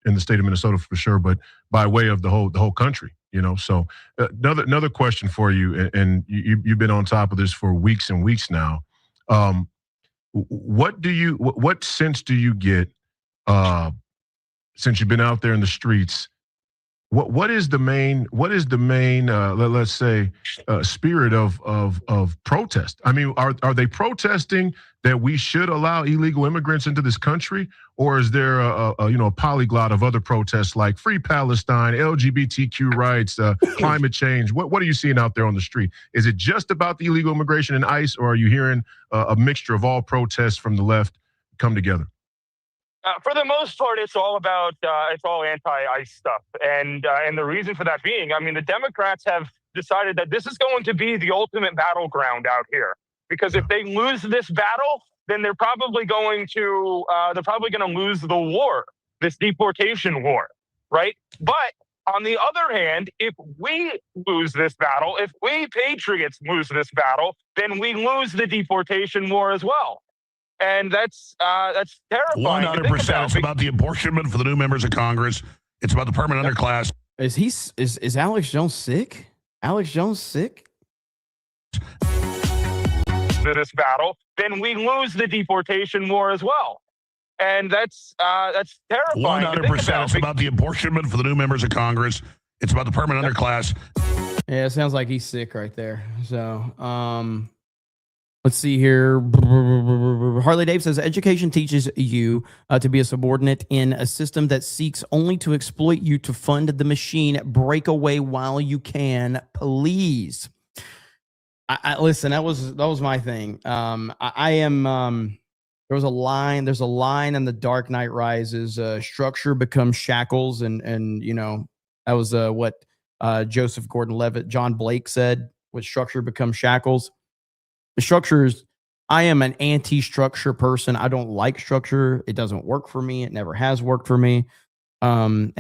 the state of Minnesota for sure, but by way of the whole country, So another question for you, and you've been on top of this for weeks and weeks now. What sense do you get since you've been out there in the streets what is the main let's say spirit of protest? I mean, are they protesting that we should allow illegal immigrants into this country, or is there a polyglot of other protests like Free Palestine, LGBTQ rights, climate change? What are you seeing out there on the street? Is it just about the illegal immigration and ICE, or are you hearing a mixture of all protests from the left come together? For the most part, it's all about it's all anti-ICE stuff, and the reason for that being, I mean, the Democrats have decided that this is going to be the ultimate battleground out here, because if they lose this battle, then they're probably going to lose the war, this deportation war, right? But on the other hand, if we lose this battle, if we patriots lose this battle, then we lose the deportation war as well. And that's terrifying. 100%. It's about the apportionment for the new members of Congress. It's about the permanent underclass. Is Alex Jones sick? Alex Jones sick? This battle, then we lose the deportation war as well. And that's terrifying. 100%. It's about the apportionment for the new members of Congress. It's about the permanent underclass. Yeah, it sounds like he's sick right there. So, let's see here. Harley Dave says, education teaches you to be a subordinate in a system that seeks only to exploit you to fund the machine. Break away while you can, please. I listen, that was my thing. I am, there's a line in The Dark Knight Rises, structure becomes shackles. And that was what Joseph Gordon-Levitt, John Blake said, with structure becomes shackles. The structures, I am an anti-structure person. I don't like structure. It doesn't work for me. It never has worked for me. I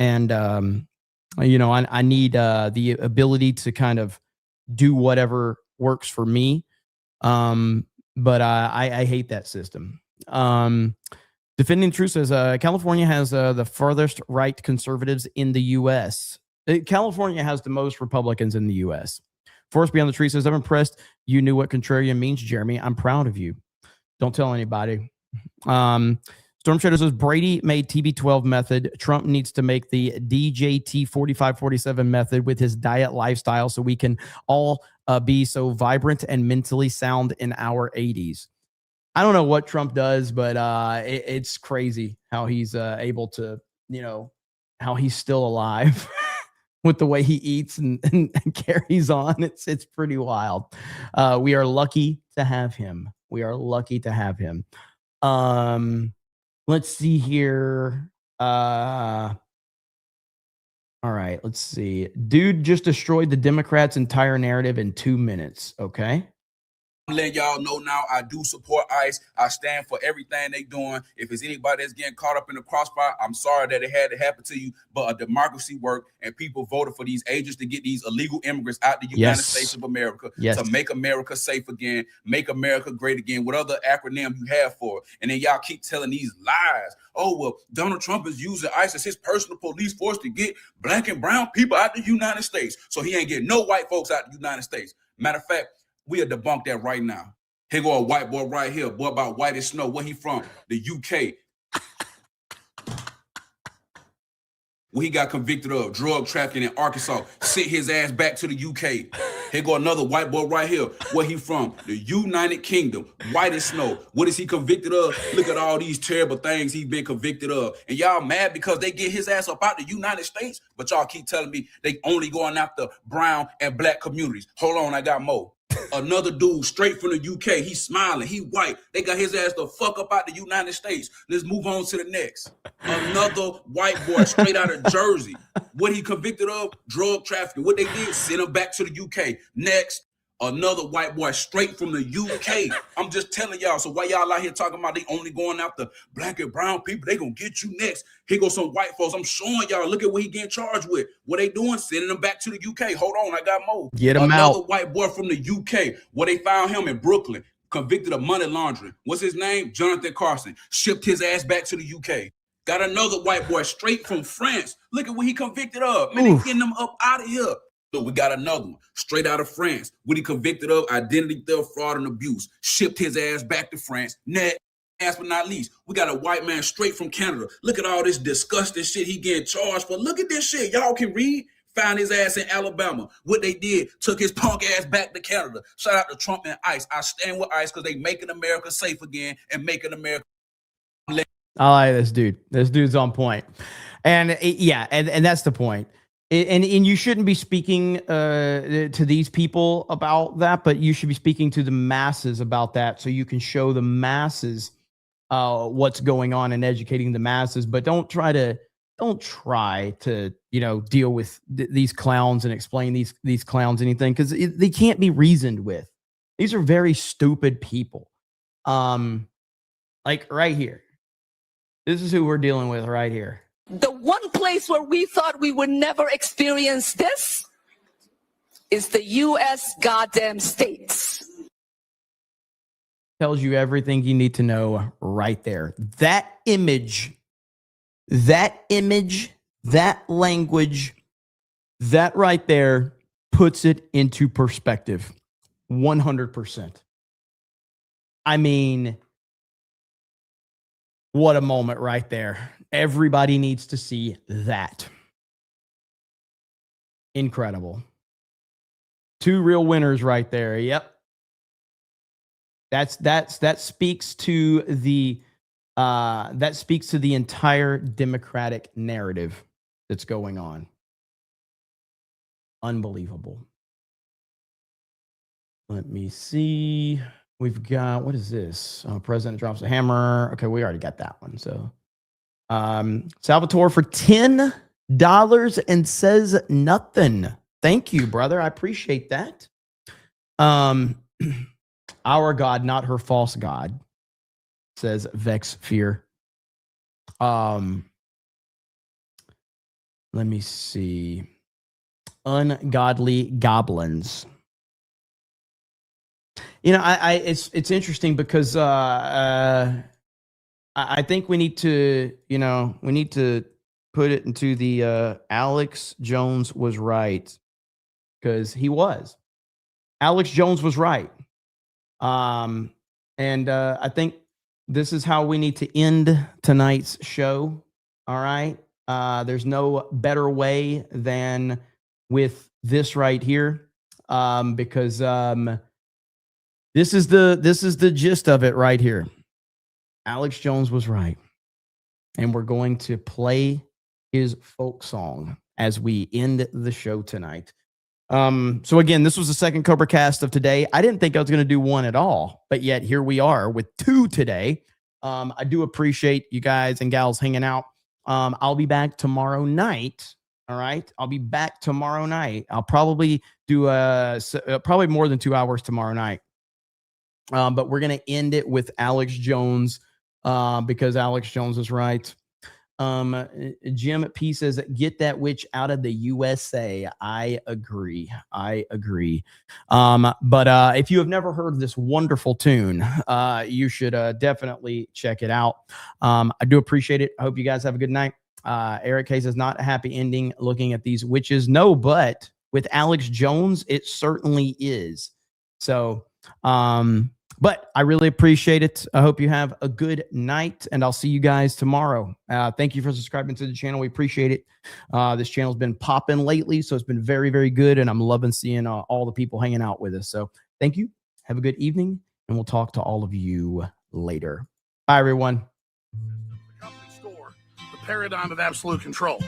need the ability to kind of do whatever works for me. But I hate that system. Defending Truth says, California has the farthest right conservatives in the U.S. California has the most Republicans in the U.S. Forest Beyond the Tree says, I'm impressed you knew what contrarian means, Jeremy. I'm proud of you. Don't tell anybody. Storm Shadow says, Brady made TB12 method. Trump needs to make the DJT 4547 method with his diet lifestyle so we can all be so vibrant and mentally sound in our 80s. I don't know what Trump does, but it's crazy how he's able to, how he's still alive. With the way he eats and carries on, it's pretty wild. We are lucky to have him. Let's see here. All right, let's see. Dude just destroyed the Democrats' entire narrative in 2 minutes. Okay. I'm letting y'all know now, I do support ICE. I stand for everything they doing. If it's anybody that's getting caught up in the crossfire, I'm sorry that it had to happen to you, but a democracy worked and people voted for these agents to get these illegal immigrants out the United States of America to make America safe again, make America great again, what other acronym you have for it. And then y'all keep telling these lies. Oh, well, Donald Trump is using ICE as his personal police force to get black and brown people out the United States. So he ain't getting no white folks out the United States. Matter of fact, we'll debunk that right now. Here go a white boy right here, boy about white as snow. Where he from? The UK. Where he got convicted of drug trafficking in Arkansas. Sent his ass back to the UK. Here go another white boy right here. Where he from? The United Kingdom. White as snow. What is he convicted of? Look at all these terrible things he's been convicted of. And y'all mad because they get his ass up out the United States? But y'all keep telling me they only going after brown and black communities. Hold on, I got more. Another dude straight from the UK. He's smiling. He white. They got his ass the fuck up out the United States. Let's move on to the next. Another white boy straight out of Jersey. What he convicted of? Drug trafficking. What they did? Send him back to the UK. Next. Another white boy straight from the UK. I'm just telling y'all. So why y'all out here talking about they only going after black and brown people? They gonna get you next. Here goes some white folks. I'm showing y'all. Look at what he getting charged with. What they doing? Sending them back to the UK. Hold on, I got more. Get him Another out. white boy from the UK. Where they found him in Brooklyn, convicted of money laundering. What's his name? Jonathan Carson. Shipped his ass back to the UK. Got another white boy straight from France. Look at what he convicted of. Man, they getting them up out of here. So we got another one straight out of France. What he convicted of? Identity theft, fraud, and abuse. Shipped his ass back to France. Next. Last but not least, we got a white man straight from Canada. Look at all this disgusting shit he getting charged for. Look at this shit. Y'all can read. Found his ass in Alabama. What they did, took his punk ass back to Canada. Shout out to Trump and ICE. I stand with ICE because they making America safe again and making America. I like this dude. This dude's on point. And and that's the point. And you shouldn't be speaking to these people about that, but you should be speaking to the masses about that so you can show the masses what's going on and educating the masses. But don't try to deal with these clowns and explain these clowns anything, because they can't be reasoned with. These are very stupid people. Like right here. This is who we're dealing with right here. The one place where we thought we would never experience this is the U.S. goddamn states. Tells you everything you need to know right there. That image, that language, that right there puts it into perspective. 100%. I mean, what a moment right there. Everybody needs to see that. Incredible. Two real winners right there. Yep. That speaks to the entire Democratic narrative that's going on. Unbelievable. Let me see. We've got, what is this? President drops a hammer. Okay, we already got that one. So Salvatore for $10 and says nothing. Thank you, brother. I appreciate that. Our God, not her false God, says Vex Fear. Let me see. Ungodly goblins. You know, it's interesting because I think we need to put it into the Alex Jones was right, because he was. Alex Jones was right. And I think this is how we need to end tonight's show. All right. There's no better way than with this right here, because this is the gist of it right here. Alex Jones was right. And we're going to play his folk song as we end the show tonight. So again, this was the second Cobra Cast of today. I didn't think I was going to do one at all, but yet here we are with two today. I do appreciate you guys and gals hanging out. I'll be back tomorrow night. All right. I'll be back tomorrow night. I'll probably do probably more than 2 hours tomorrow night. But we're going to end it with Alex Jones, because Alex Jones is right. Jim P says, get that witch out of the USA. I agree. But if you have never heard this wonderful tune, you should definitely check it out. I do appreciate it. I hope you guys have a good night. Eric K says, not a happy ending looking at these witches. No, but with Alex Jones, it certainly is. So, but I really appreciate it. I hope you have a good night, and I'll see you guys tomorrow. Thank you for subscribing to the channel. We appreciate it. This channel's been popping lately, so it's been very, very good, and I'm loving seeing all the people hanging out with us. So thank you. Have a good evening, and we'll talk to all of you later. Bye, everyone. The paradigm of absolute control.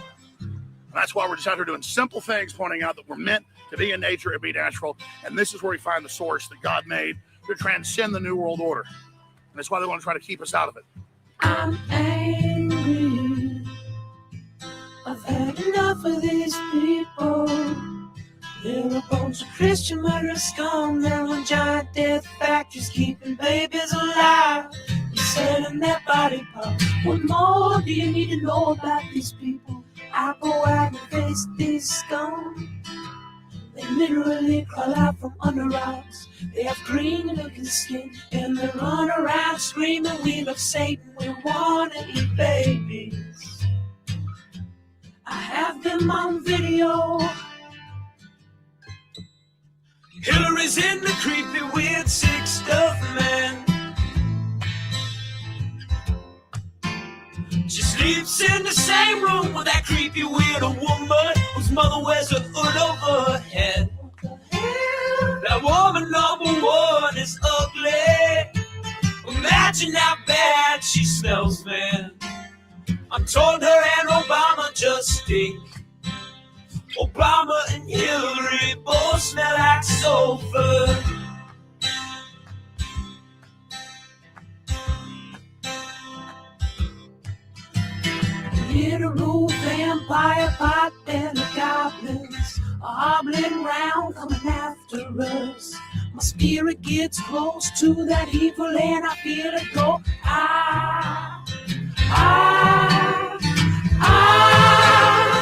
And that's why we're just out here doing simple things, pointing out that we're meant to be in nature and be natural. And this is where we find the source that God made to transcend the New World Order. And that's why they want to try to keep us out of it. I'm angry. I've had enough of these people. They're a bunch of Christian murderers, scum. They're on giant death factories, keeping babies alive. They're selling their body parts. What more do you need to know about these people? I go out and face these scum. They literally crawl out from under rocks. They have green-looking skin, and they run around screaming, we love Satan, we want to eat babies. I have them on video. Hillary's in the creepy, weird, sick stuff, man. sleeps in the same room with that creepy weirdo woman whose mother wears a hood over her head. That woman number one is ugly. Imagine how bad she smells, man. I'm told her and Obama just stink. Obama and Hillary both smell like sulfur. Literal vampire pot and the goblins are hobbling round coming after us. My spirit gets close to that evil and I feel it go.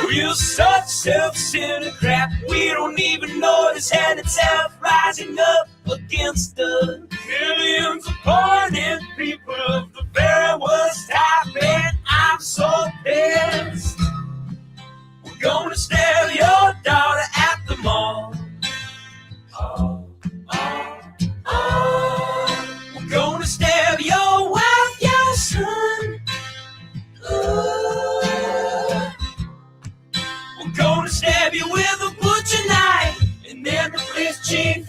We're such self-centered crap. We don't even notice and itself rising up against us. Millions of pointed people of the very worst type, and I'm so pissed. We're gonna stare your daughter at the mall. We're gonna stab your wife, your son. We're gonna stab you with a butcher knife and then replace Chief